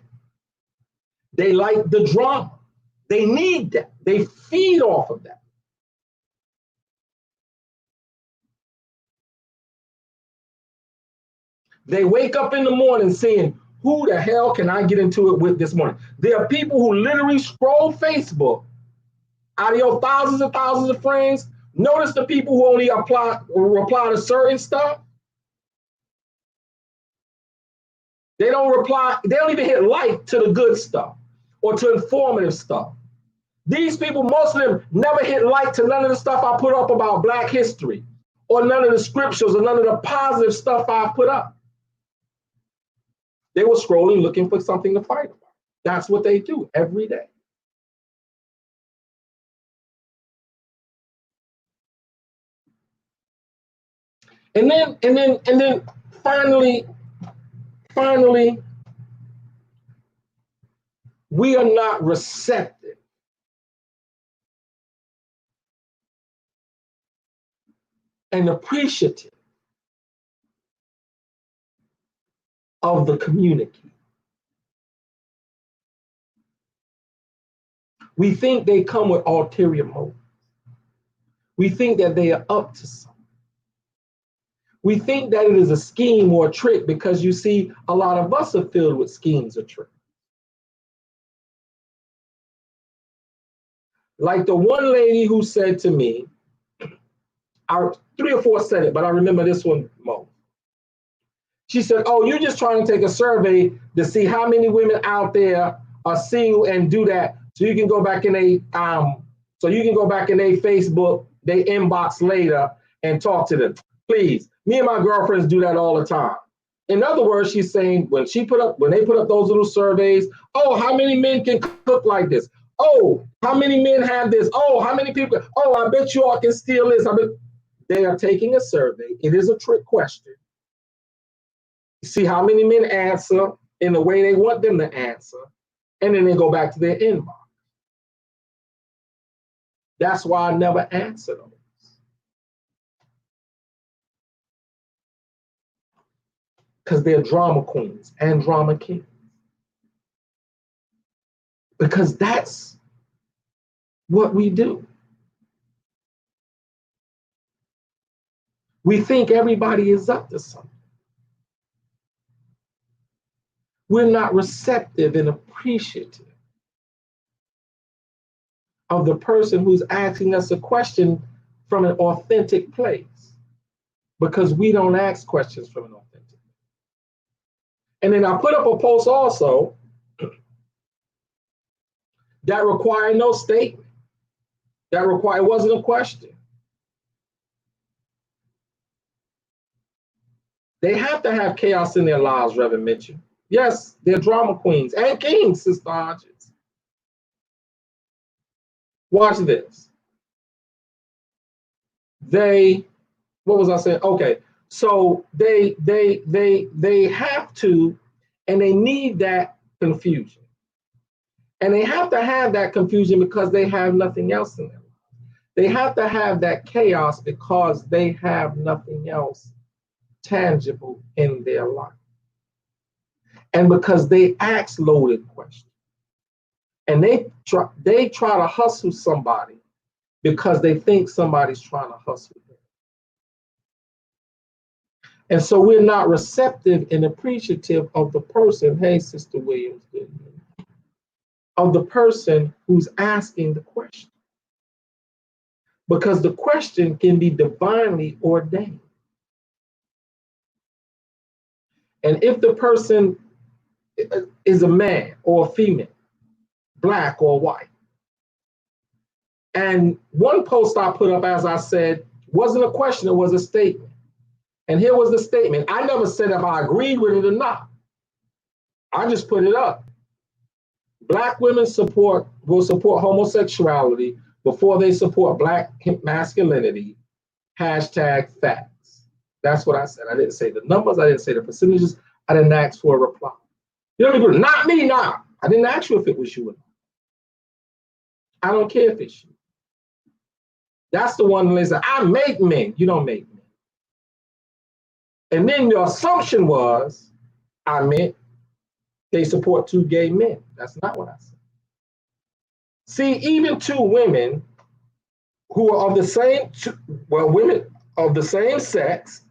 Speaker 2: They like the drama. They need that. They feed off of that. They wake up in the morning saying, who the hell can I get into it with this morning? There are people who literally scroll Facebook out of your thousands and thousands of friends. Notice the people who only reply to certain stuff. They don't reply, they don't even hit like to the good stuff or to informative stuff. These people, most of them never hit like to none of the stuff I put up about Black history or none of the scriptures or none of the positive stuff I put up. They were scrolling looking for something to fight about. That's what they do every day. And then finally, we are not receptive and appreciative of the community. We think they come with ulterior motives. We think that they are up to something. We think that it is a scheme or a trick because you see, a lot of us are filled with schemes or tricks. Like the one lady who said to me, 3 or 4 said it, but I remember this one most. She said, oh, you're just trying to take a survey to see how many women out there are single and do that. So you can go back in their Facebook, they inbox later and talk to them. Please, me and my girlfriends do that all the time. In other words, she's saying when they put up those little surveys, oh, how many men can cook like this? Oh, how many men have this? Oh, how many people? Oh, I bet you all can steal this. I bet they are taking a survey. It is a trick question. See how many men answer in the way they want them to answer, and then they go back to their inbox. That's why I never answer those. Because they're drama queens and drama kings. Because that's what we do. We think everybody is up to something. We're not receptive and appreciative of the person who's asking us a question from an authentic place, because we don't ask questions from an authentic place. And then I put up a post also that required no statement. It wasn't a question. They have to have chaos in their lives, Reverend Mitchell. Yes, they're drama queens and kings, Sister Hodges. Watch this. What was I saying? Okay, so they have to, and they need that confusion. And they have to have that confusion because they have nothing else in them. They have to have that chaos because they have nothing else tangible in their life. And because they ask loaded questions. And they try to hustle somebody because they think somebody's trying to hustle them. And so we're not receptive and appreciative of the person, hey, Sister Williams, of the person who's asking the question. Because the question can be divinely ordained. And if the person is a man or a female, black or white, and one post I put up, as I said, wasn't a question, it was a statement. And here was the statement. I never said if I agreed with it or not. I just put it up. Black women will support homosexuality before they support black masculinity. #facts. That's what I said. I didn't say the numbers. I didn't say the percentages. I didn't ask for a reply. You know what I mean? Not me now. I didn't ask you if it was you or not. I don't care if it's you. That's the one that said, I make men. You don't make men. And then your assumption was, I meant they support 2 gay men. That's not what I said. See, even 2 women who are of the same, women of the same sex,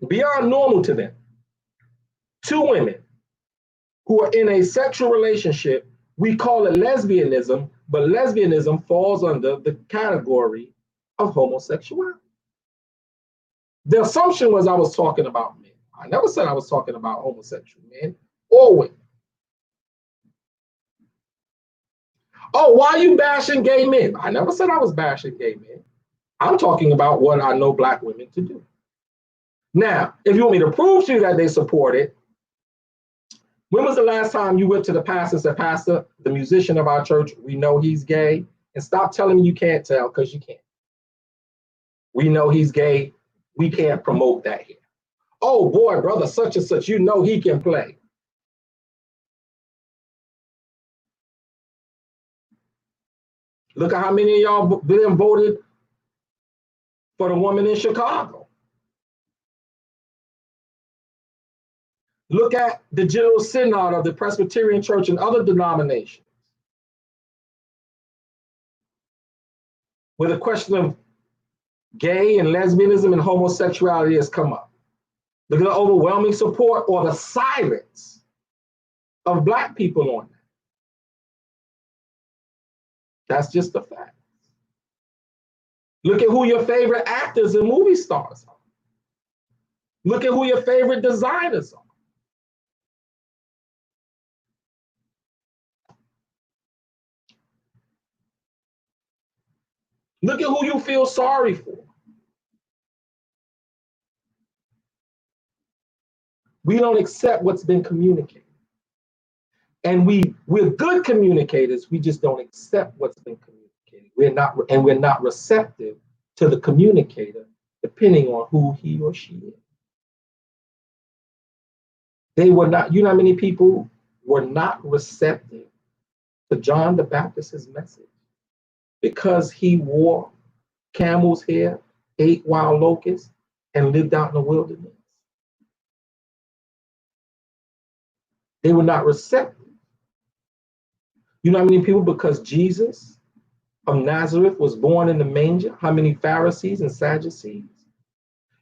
Speaker 2: beyond normal to them. 2 women who are in a sexual relationship, we call it lesbianism, but lesbianism falls under the category of homosexuality. The assumption was I was talking about men. I never said I was talking about homosexual men or women. Oh, why are you bashing gay men? I never said I was bashing gay men. I'm talking about what I know black women to do. Now, if you want me to prove to you that they support it, when was the last time you went to the pastor and said, Pastor, the musician of our church, we know he's gay, and stop telling me you can't tell, because you can't. We know he's gay. We can't promote that here. Oh boy, brother, such and such, you know he can play. Look at how many of y'all then voted for the woman in Chicago. Look at the General Synod of the Presbyterian Church and other denominations, where the question of gay and lesbianism and homosexuality has come up. Look at the overwhelming support or the silence of black people on that. That's just a fact. Look at who your favorite actors and movie stars are. Look at who your favorite designers are. Look at who you feel sorry for. We don't accept what's been communicated. And we're good communicators. We just don't accept what's been communicated. We're not receptive to the communicator, depending on who he or she is. They were not, you know how many people were not receptive to John the Baptist's message because he wore camel's hair, ate wild locusts, and lived out in the wilderness. They were not receptive. You know how many people, because Jesus of Nazareth was born in the manger, how many Pharisees and Sadducees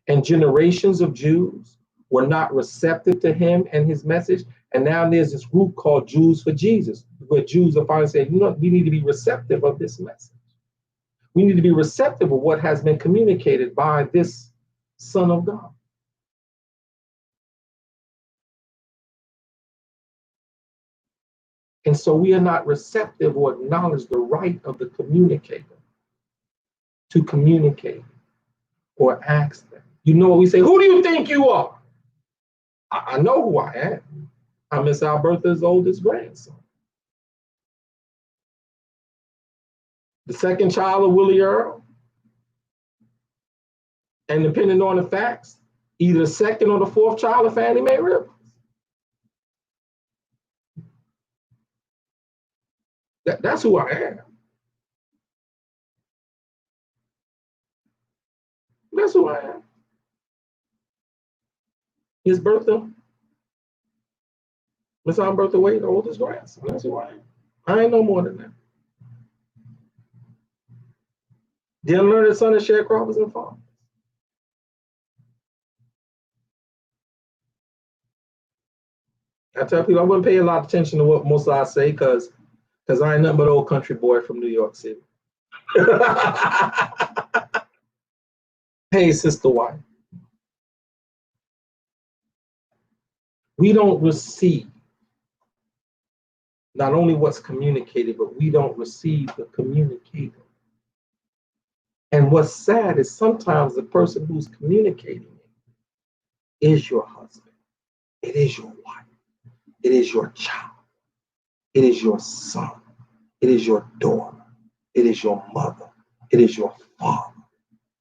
Speaker 2: and generations of Jews were not receptive to him and his message? And now there's this group called Jews for Jesus, where Jews are finally saying, you know, we need to be receptive of this message. We need to be receptive of what has been communicated by this Son of God. And so we are not receptive or acknowledge the right of the communicator to communicate or ask them. You know what we say? Who do you think you are? I know who I am. I'm Miss Alberta's oldest grandson. The second child of Willie Earl. And depending on the facts, either the second or the fourth child of Fannie Mae Rivers. That's who I am. That's who I am. His Bertha, Miss Alberta Wade, the oldest grandson. That's who I am. I ain't no more than that. The unlearned son of sharecroppers and farmers. I tell people I wouldn't pay a lot of attention to what most I say because I ain't nothing but an old country boy from New York City. Hey, Sister White. We don't receive not only what's communicated, but we don't receive the communicator. And what's sad is sometimes the person who's communicating it is your husband. It is your wife. It is your child. It is your son. It is your daughter. It is your mother. It is your father.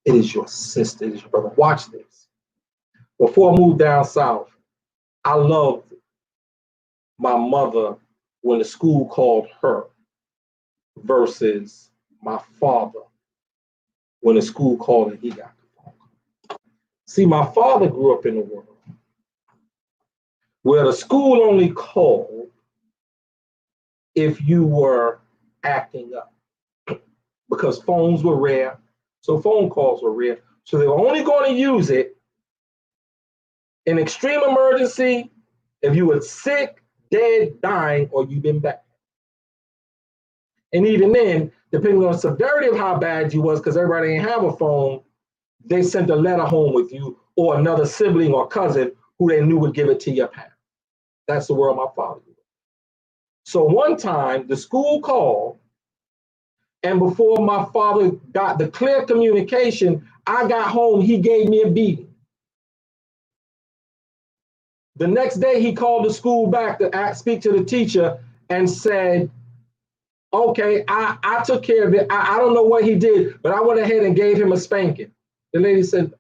Speaker 2: It is your sister. It is your brother. Watch this. Before I moved down south, I loved my mother when the school called her versus my father when the school called and he got the phone call. See, my father grew up in a world where the school only called if you were acting up because phones were rare. So phone calls were rare. So they were only going to use it in extreme emergency if you were sick, dead, dying, or you've been bad. And even then, depending on the severity of how bad you was, because everybody didn't have a phone, they sent a letter home with you or another sibling or cousin who they knew would give it to your parents. That's the world my father grew up. So one time, the school called, and before my father got the clear communication, I got home, he gave me a beating. The next day, he called the school back to speak to the teacher and said, okay, I took care of it. I don't know what he did, but I went ahead and gave him a spanking. The lady said,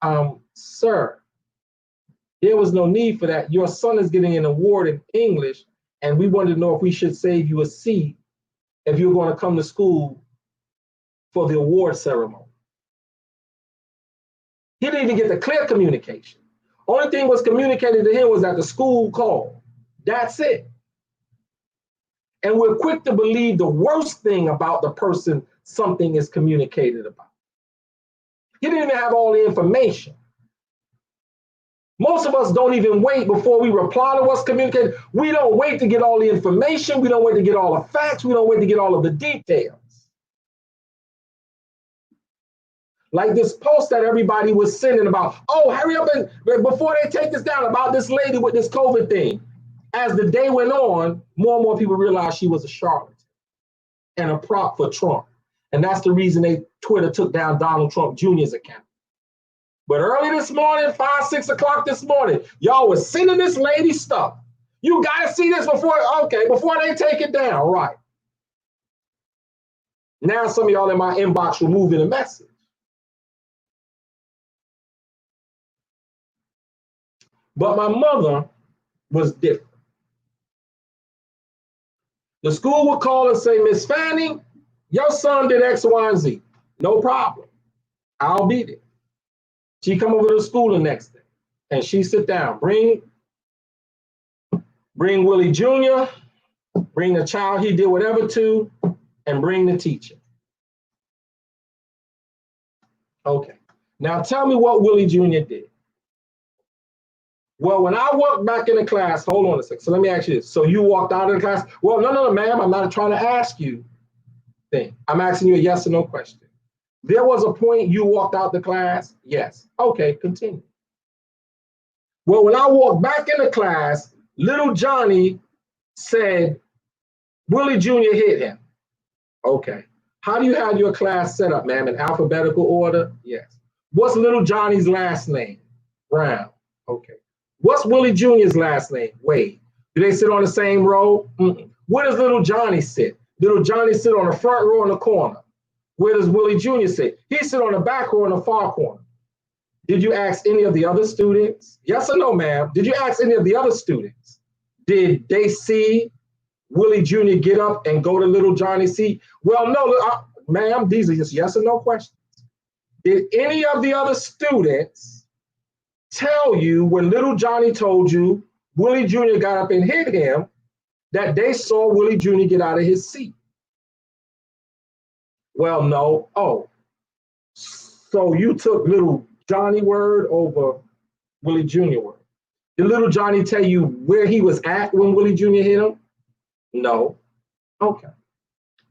Speaker 2: sir, there was no need for that. Your son is getting an award in English, and we wanted to know if we should save you a seat if you're going to come to school for the award ceremony. He didn't even get the clear communication. Only thing was communicated to him was that the school called. That's it. And we're quick to believe the worst thing about the person something is communicated about. He didn't even have all the information. Most of us don't even wait before we reply to what's communicated. We don't wait to get all the information. We don't wait to get all the facts. We don't wait to get all of the details. Like this post that everybody was sending about, oh, hurry up and before they take this down about this lady with this COVID thing. As the day went on, more and more people realized she was a charlatan and a prop for Trump. And that's the reason Twitter took down Donald Trump Jr.'s account. But early this morning, 5, 6 o'clock this morning, y'all was sending this lady stuff. You got to see this before they take it down, right? Now some of y'all in my inbox removing a message. But my mother was different. The school would call and say, Miss Fanning, your son did X, Y, and Z. No problem. I'll be there. She come over to school the next day and she sit down. Bring Willie Jr., bring the child he did whatever to, and bring the teacher. Okay. Now tell me what Willie Jr. did. Well, when I walked back in the class, hold on a second. So let me ask you this. So you walked out of the class? Well, no, ma'am. I'm not trying to ask you thing. I'm asking you a yes or no question. There was a point you walked out the class? Yes. Okay, continue. Well, when I walked back in the class, little Johnny said, Willie Jr. hit him. Okay. How do you have your class set up, ma'am? In alphabetical order? Yes. What's little Johnny's last name? Brown. Okay. What's Willie Jr.'s last name? Wade. Do they sit on the same row? Mm-mm. Where does little Johnny sit? Little Johnny sit on the front row in the corner. Where does Willie Jr. sit? He sit on the back row in the far corner. Did you ask any of the other students? Yes or no, ma'am? Did you ask any of the other students? Did they see Willie Jr. get up and go to little Johnny's seat? Well, no, ma'am, these are just yes or no questions. Did any of the other students tell you when little Johnny told you Willie Jr. got up and hit him that they saw Willie Jr. get out of his seat? Well, no. Oh, so you took little Johnny word over Willie Jr. word. Did little Johnny tell you where he was at when Willie Jr. hit him? No. Okay.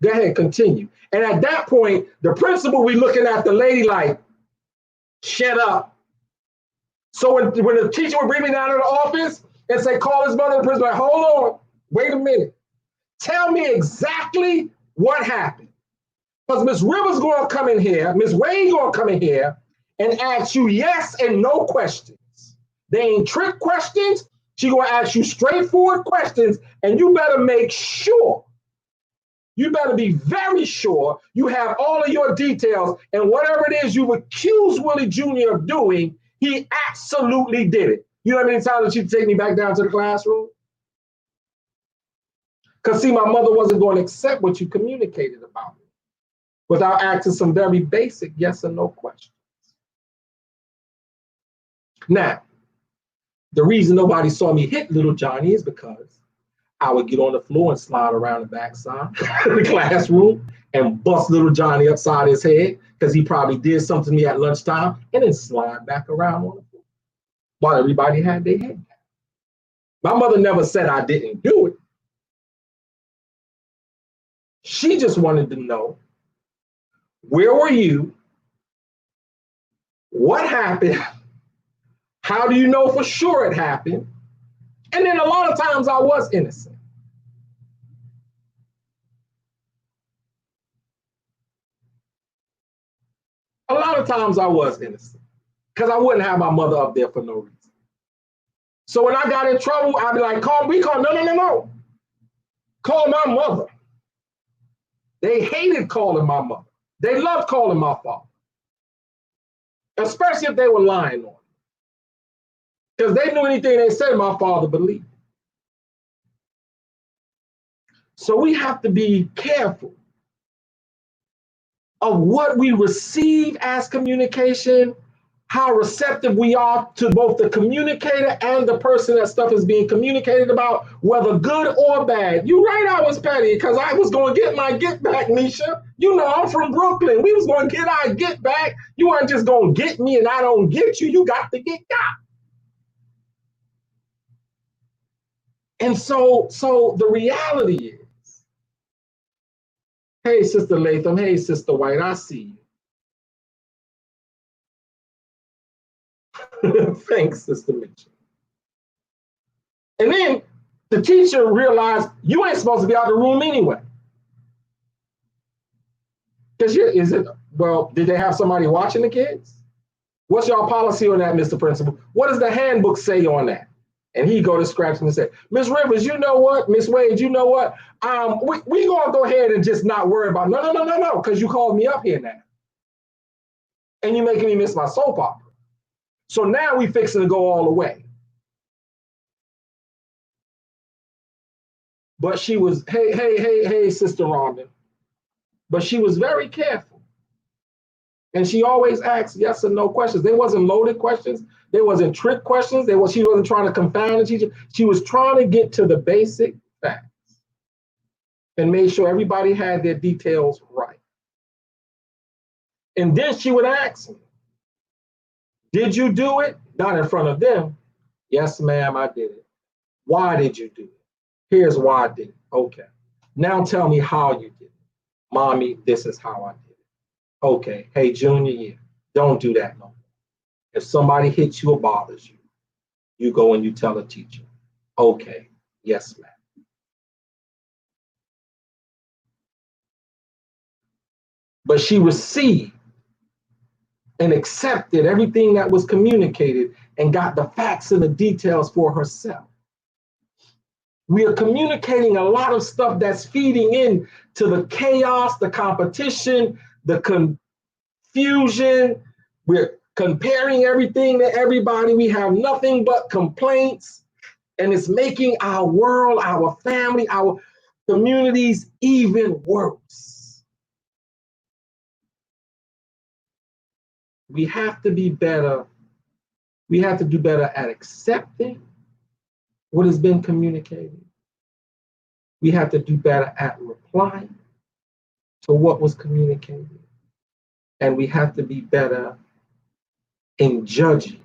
Speaker 2: Go ahead, continue. And at that point, the principal be looking at the lady like, shut up. So when the teacher would bring me down to the office and say, call his mother, the principal, like, hold on, wait a minute. Tell me exactly what happened. Because Miss Rivers going to come in here, Miss Wade going to come in here and ask you yes and no questions. They ain't trick questions. She going to ask you straightforward questions, and you better make sure, you better be very sure you have all of your details, and whatever it is you accuse Willie Jr. of doing, he absolutely did it. You know how many times she'd take me back down to the classroom? Because see, my mother wasn't going to accept what you communicated about me without asking some very basic yes or no questions. Now, the reason nobody saw me hit little Johnny is because I would get on the floor and slide around the backside of the classroom and bust little Johnny upside his head because he probably did something to me at lunchtime, and then slide back around on the floor while everybody had their head down. My mother never said I didn't do it. She just wanted to know, where were you? What happened? How do you know for sure it happened? And then a lot of times I was innocent. A lot of times I was innocent because I wouldn't have my mother up there for no reason. So when I got in trouble, I'd be like, no. Call my mother. They hated calling my mother. They loved calling my father, especially if they were lying on me. Because they knew anything they said, my father believed. So we have to be careful of what we receive as communication, how receptive we are to both the communicator and the person that stuff is being communicated about, whether good or bad. You're right, I was petty because I was going to get my get back, Nisha. You know, I'm from Brooklyn. We was going to get our get back. You weren't just going to get me and I don't get you. You got to get got. And so the reality is, hey, Sister Latham, hey, Sister White, I see you. Thanks, Sister Mitchell. And then the teacher realized you ain't supposed to be out of the room anyway. Because did they have somebody watching the kids? What's your policy on that, Mr. Principal? What does the handbook say on that? And he go to scratch and say, Miss Rivers, you know what? Miss Wade, you know what? We gonna go ahead and just not worry about no, because you called me up here now. And you're making me miss my soap opera. So now we fixing to go all the way. But she was, hey, Sister Rhonda. But she was very careful. And she always asked yes or no questions. They wasn't loaded questions. They wasn't trick questions. She wasn't trying to confound the teacher. She was trying to get to the basic facts and made sure everybody had their details right. And then she would ask me, did you do it? Not in front of them. Yes, ma'am, I did it. Why did you do it? Here's why I did it. Okay. Now tell me how you did it. Mommy, this is how I did it. Okay. Hey, junior year, don't do that no more. If somebody hits you or bothers you, you go and you tell the teacher. Okay. Yes, ma'am. But she received and accepted everything that was communicated and got the facts and the details for herself. We are communicating a lot of stuff that's feeding in to the chaos, the competition, the confusion. We're comparing everything to everybody. We have nothing but complaints, and it's making our world, our family, our communities even worse. We have to be better. We have to do better at accepting what has been communicated. We have to do better at replying to what was communicated. And we have to be better in judging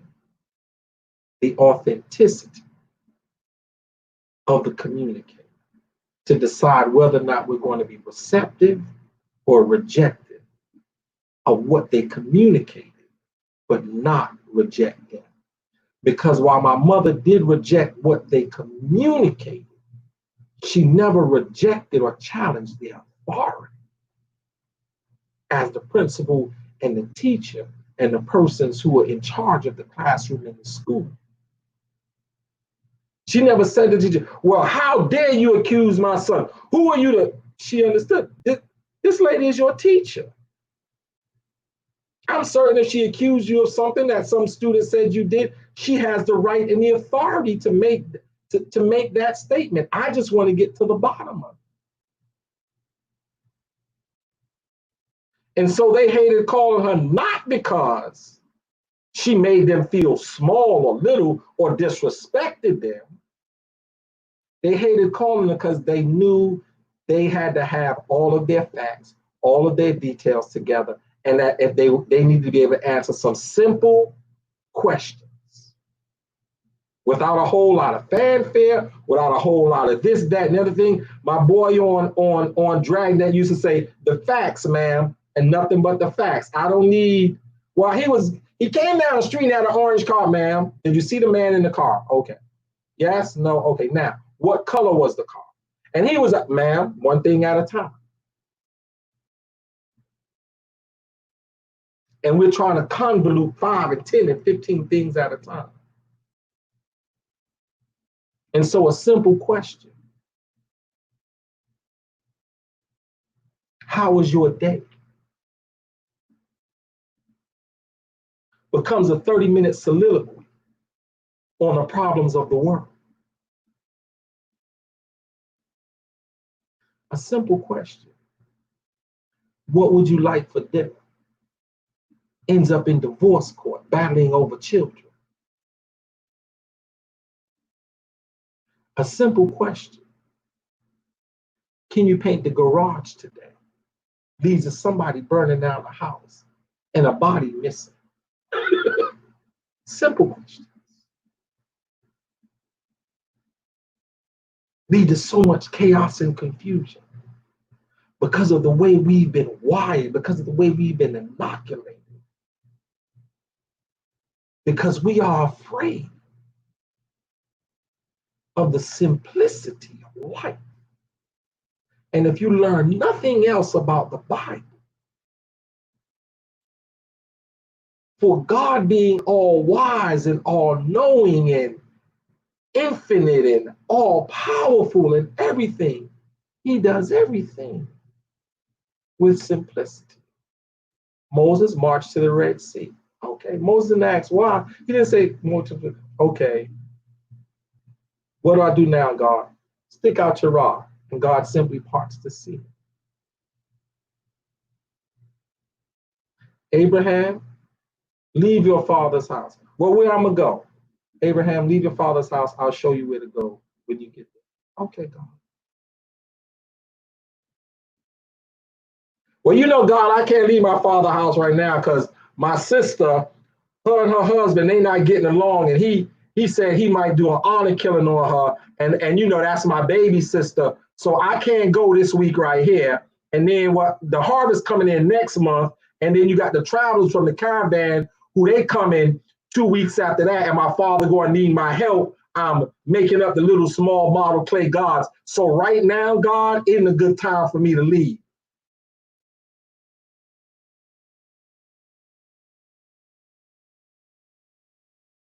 Speaker 2: the authenticity of the communicator to decide whether or not we're going to be receptive or rejective of what they communicated, but not reject them. Because while my mother did reject what they communicated, she never rejected or challenged the authority as the principal and the teacher and the persons who were in charge of the classroom in the school. She never said to the teacher, well, how dare you accuse my son? Who are you to? She understood. This lady is your teacher. I'm certain if she accused you of something that some student said you did, she has the right and the authority to make that statement. I just want to get to the bottom of it. And so they hated calling her not because she made them feel small or little or disrespected them. They hated calling her because they knew they had to have all of their facts, all of their details together, and that if they needed to be able to answer some simple questions without a whole lot of fanfare, without a whole lot of this, that, and other thing. My boy on Dragnet used to say, the facts, ma'am, and nothing but the facts. I don't need, well, he came down the street and had an orange car, ma'am. Did you see the man in the car? Okay. Yes, no, okay. Now, what color was the car? And he was, ma'am, one thing at a time. And we're trying to convolute 5 and 10 and 15 things at a time. And so a simple question: how was your day? Becomes a 30-minute soliloquy on the problems of the world. A simple question: what would you like for dinner? Ends up in divorce court, battling over children. A simple question: can you paint the garage today? Leads to somebody burning down the house and a body missing. Simple questions lead to so much chaos and confusion because of the way we've been wired, because of the way we've been inoculated, because we are afraid of the simplicity of life. And if you learn nothing else about the Bible, for God being all wise and all knowing and infinite and all powerful and everything. He does everything with simplicity. Moses marched to the Red Sea. Okay, Moses didn't ask why. He didn't say, okay, what do I do now, God? Stick out your rod. And God simply parts the sea. Abraham, leave your father's house. Well, where I'm going to go? Abraham, leave your father's house. I'll show you where to go when you get there. Okay, God. Well, you know, God, I can't leave my father's house right now because my sister, her and her husband, they not getting along. And he said he might do an honor killing on her. And you know, that's my baby sister. So I can't go this week right here. And then the harvest coming in next month. And then you got the travelers from the caravan who they come in 2 weeks after that. And my father going to need my help. I'm making up the little small model clay gods. So right now, God, isn't a good time for me to leave.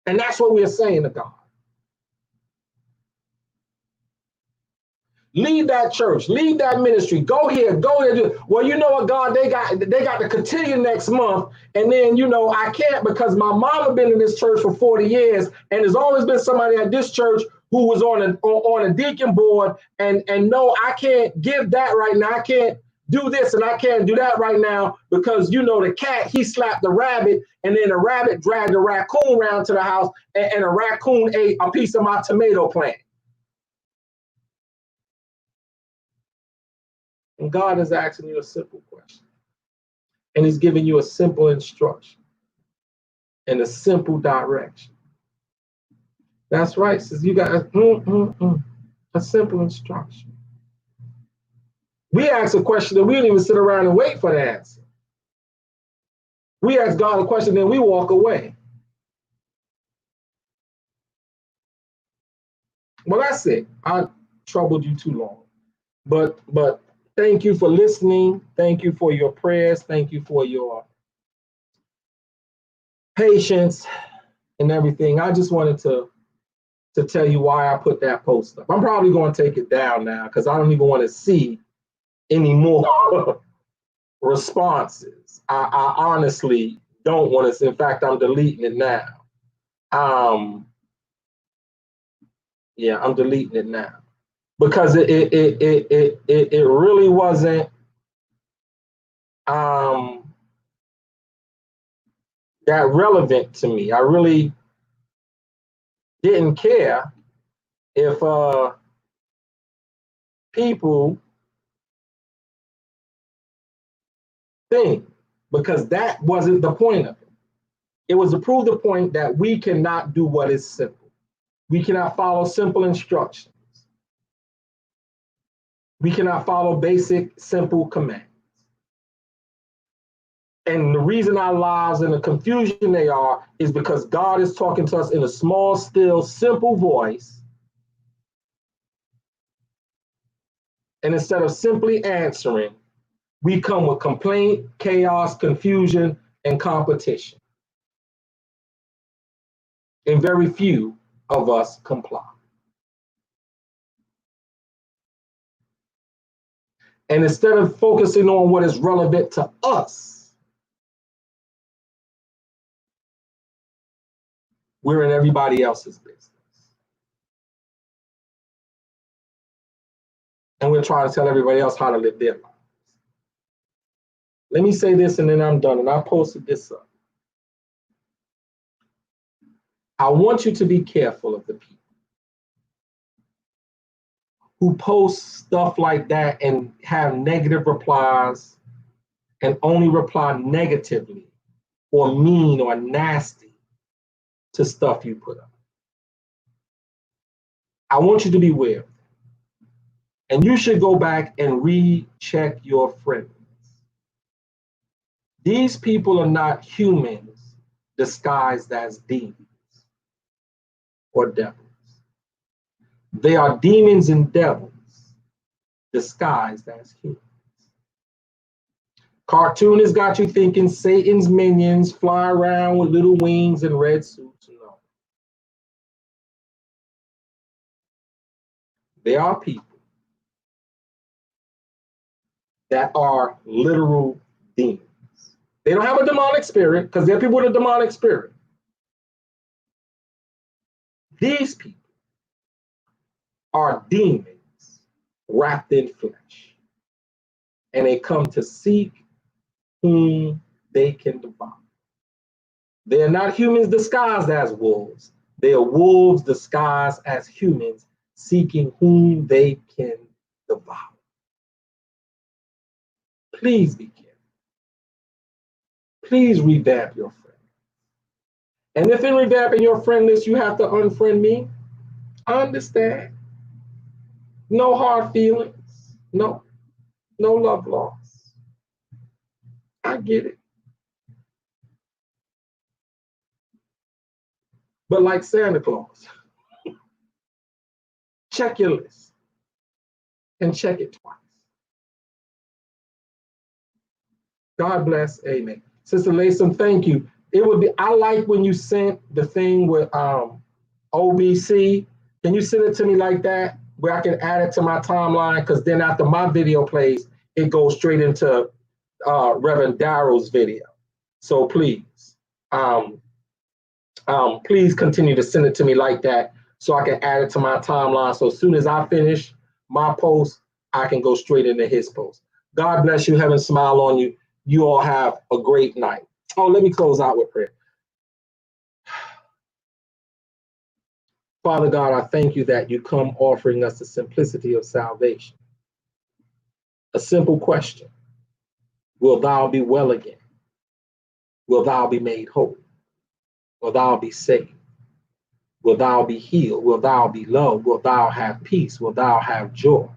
Speaker 2: And that's what we're saying to God. Leave that church, leave that ministry, go here, go there. Well, you know what, God, they got to continue next month. And then, you know, I can't because my mama been in this church for 40 years. And there's always been somebody at this church who was on a deacon board. And no, I can't give that right now. I can't do this and I can't do that right now because, you know, the cat, he slapped the rabbit and then the rabbit dragged the raccoon around to the house and a raccoon ate a piece of my tomato plant. And God is asking you a simple question. And he's giving you a simple instruction and a simple direction. That's right, says you got a simple instruction. We ask a question and we don't even sit around and wait for the answer. We ask God a question and we walk away. Well, that's it. I troubled you too long. But thank you for listening. Thank you for your prayers. Thank you for your patience and everything. I just wanted to tell you why I put that post up. I'm probably going to take it down now because I don't even want to see any more responses. I honestly don't want to see. In fact, I'm deleting it now. Yeah, I'm deleting it now because it really wasn't that relevant to me. I really didn't care if people think, because that wasn't the point of it. It was to prove the point that we cannot do what is simple. We cannot follow simple instructions. We cannot follow basic, simple commands. And the reason our lives and the confusion they are is because God is talking to us in a small, still, simple voice. And instead of simply answering, we come with complaint, chaos, confusion, and competition. And very few of us comply. And instead of focusing on what is relevant to us, we're in everybody else's business. And we're trying to tell everybody else how to live their lives. Let me say this and then I'm done. And I posted this up. I want you to be careful of the people who post stuff like that and have negative replies and only reply negatively or mean or nasty to stuff you put up. I want you to be aware. And you should go back and recheck your friends. These people are not humans disguised as demons or devils. They are demons and devils disguised as humans. Cartoonists got you thinking Satan's minions fly around with little wings and red suits. No. There are people that are literal demons. They don't have a demonic spirit because they're people with a demonic spirit. These people are demons wrapped in flesh, and they come to seek whom they can devour. They are not humans disguised as wolves. They are wolves disguised as humans, seeking whom they can devour. Please be careful. Please revamp your friend. And if in revamping your friend list, you have to unfriend me, I understand. No hard feelings. No love lost. I get it. But like Santa Claus, check your list and check it twice. God bless. Amen. Sister Latham, thank you. It would be, I like when you sent the thing with OBC. Can you send it to me like that where I can add it to my timeline? Because then after my video plays, it goes straight into Reverend Darrell's video. So please, please continue to send it to me like that so I can add it to my timeline. So as soon as I finish my post, I can go straight into his post. God bless you. Heaven smile on you. You all have a great night. Oh, let me close out with prayer. Father God, I thank you that you come offering us the simplicity of salvation. A simple question. Will thou be well again? Will thou be made whole? Will thou be saved? Will thou be healed? Will thou be loved? Will thou have peace? Will thou have joy?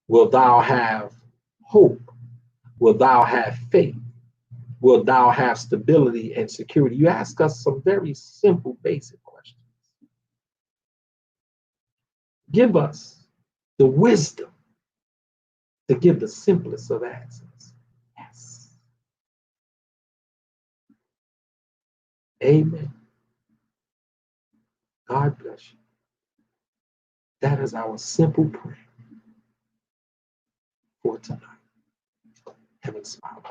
Speaker 2: Will thou have hope? Will thou have faith? Will thou have stability and security? You ask us some very simple, basic questions. Give us the wisdom to give the simplest of answers. Yes. Amen. God bless you. That is our simple prayer for tonight. Heaven smile.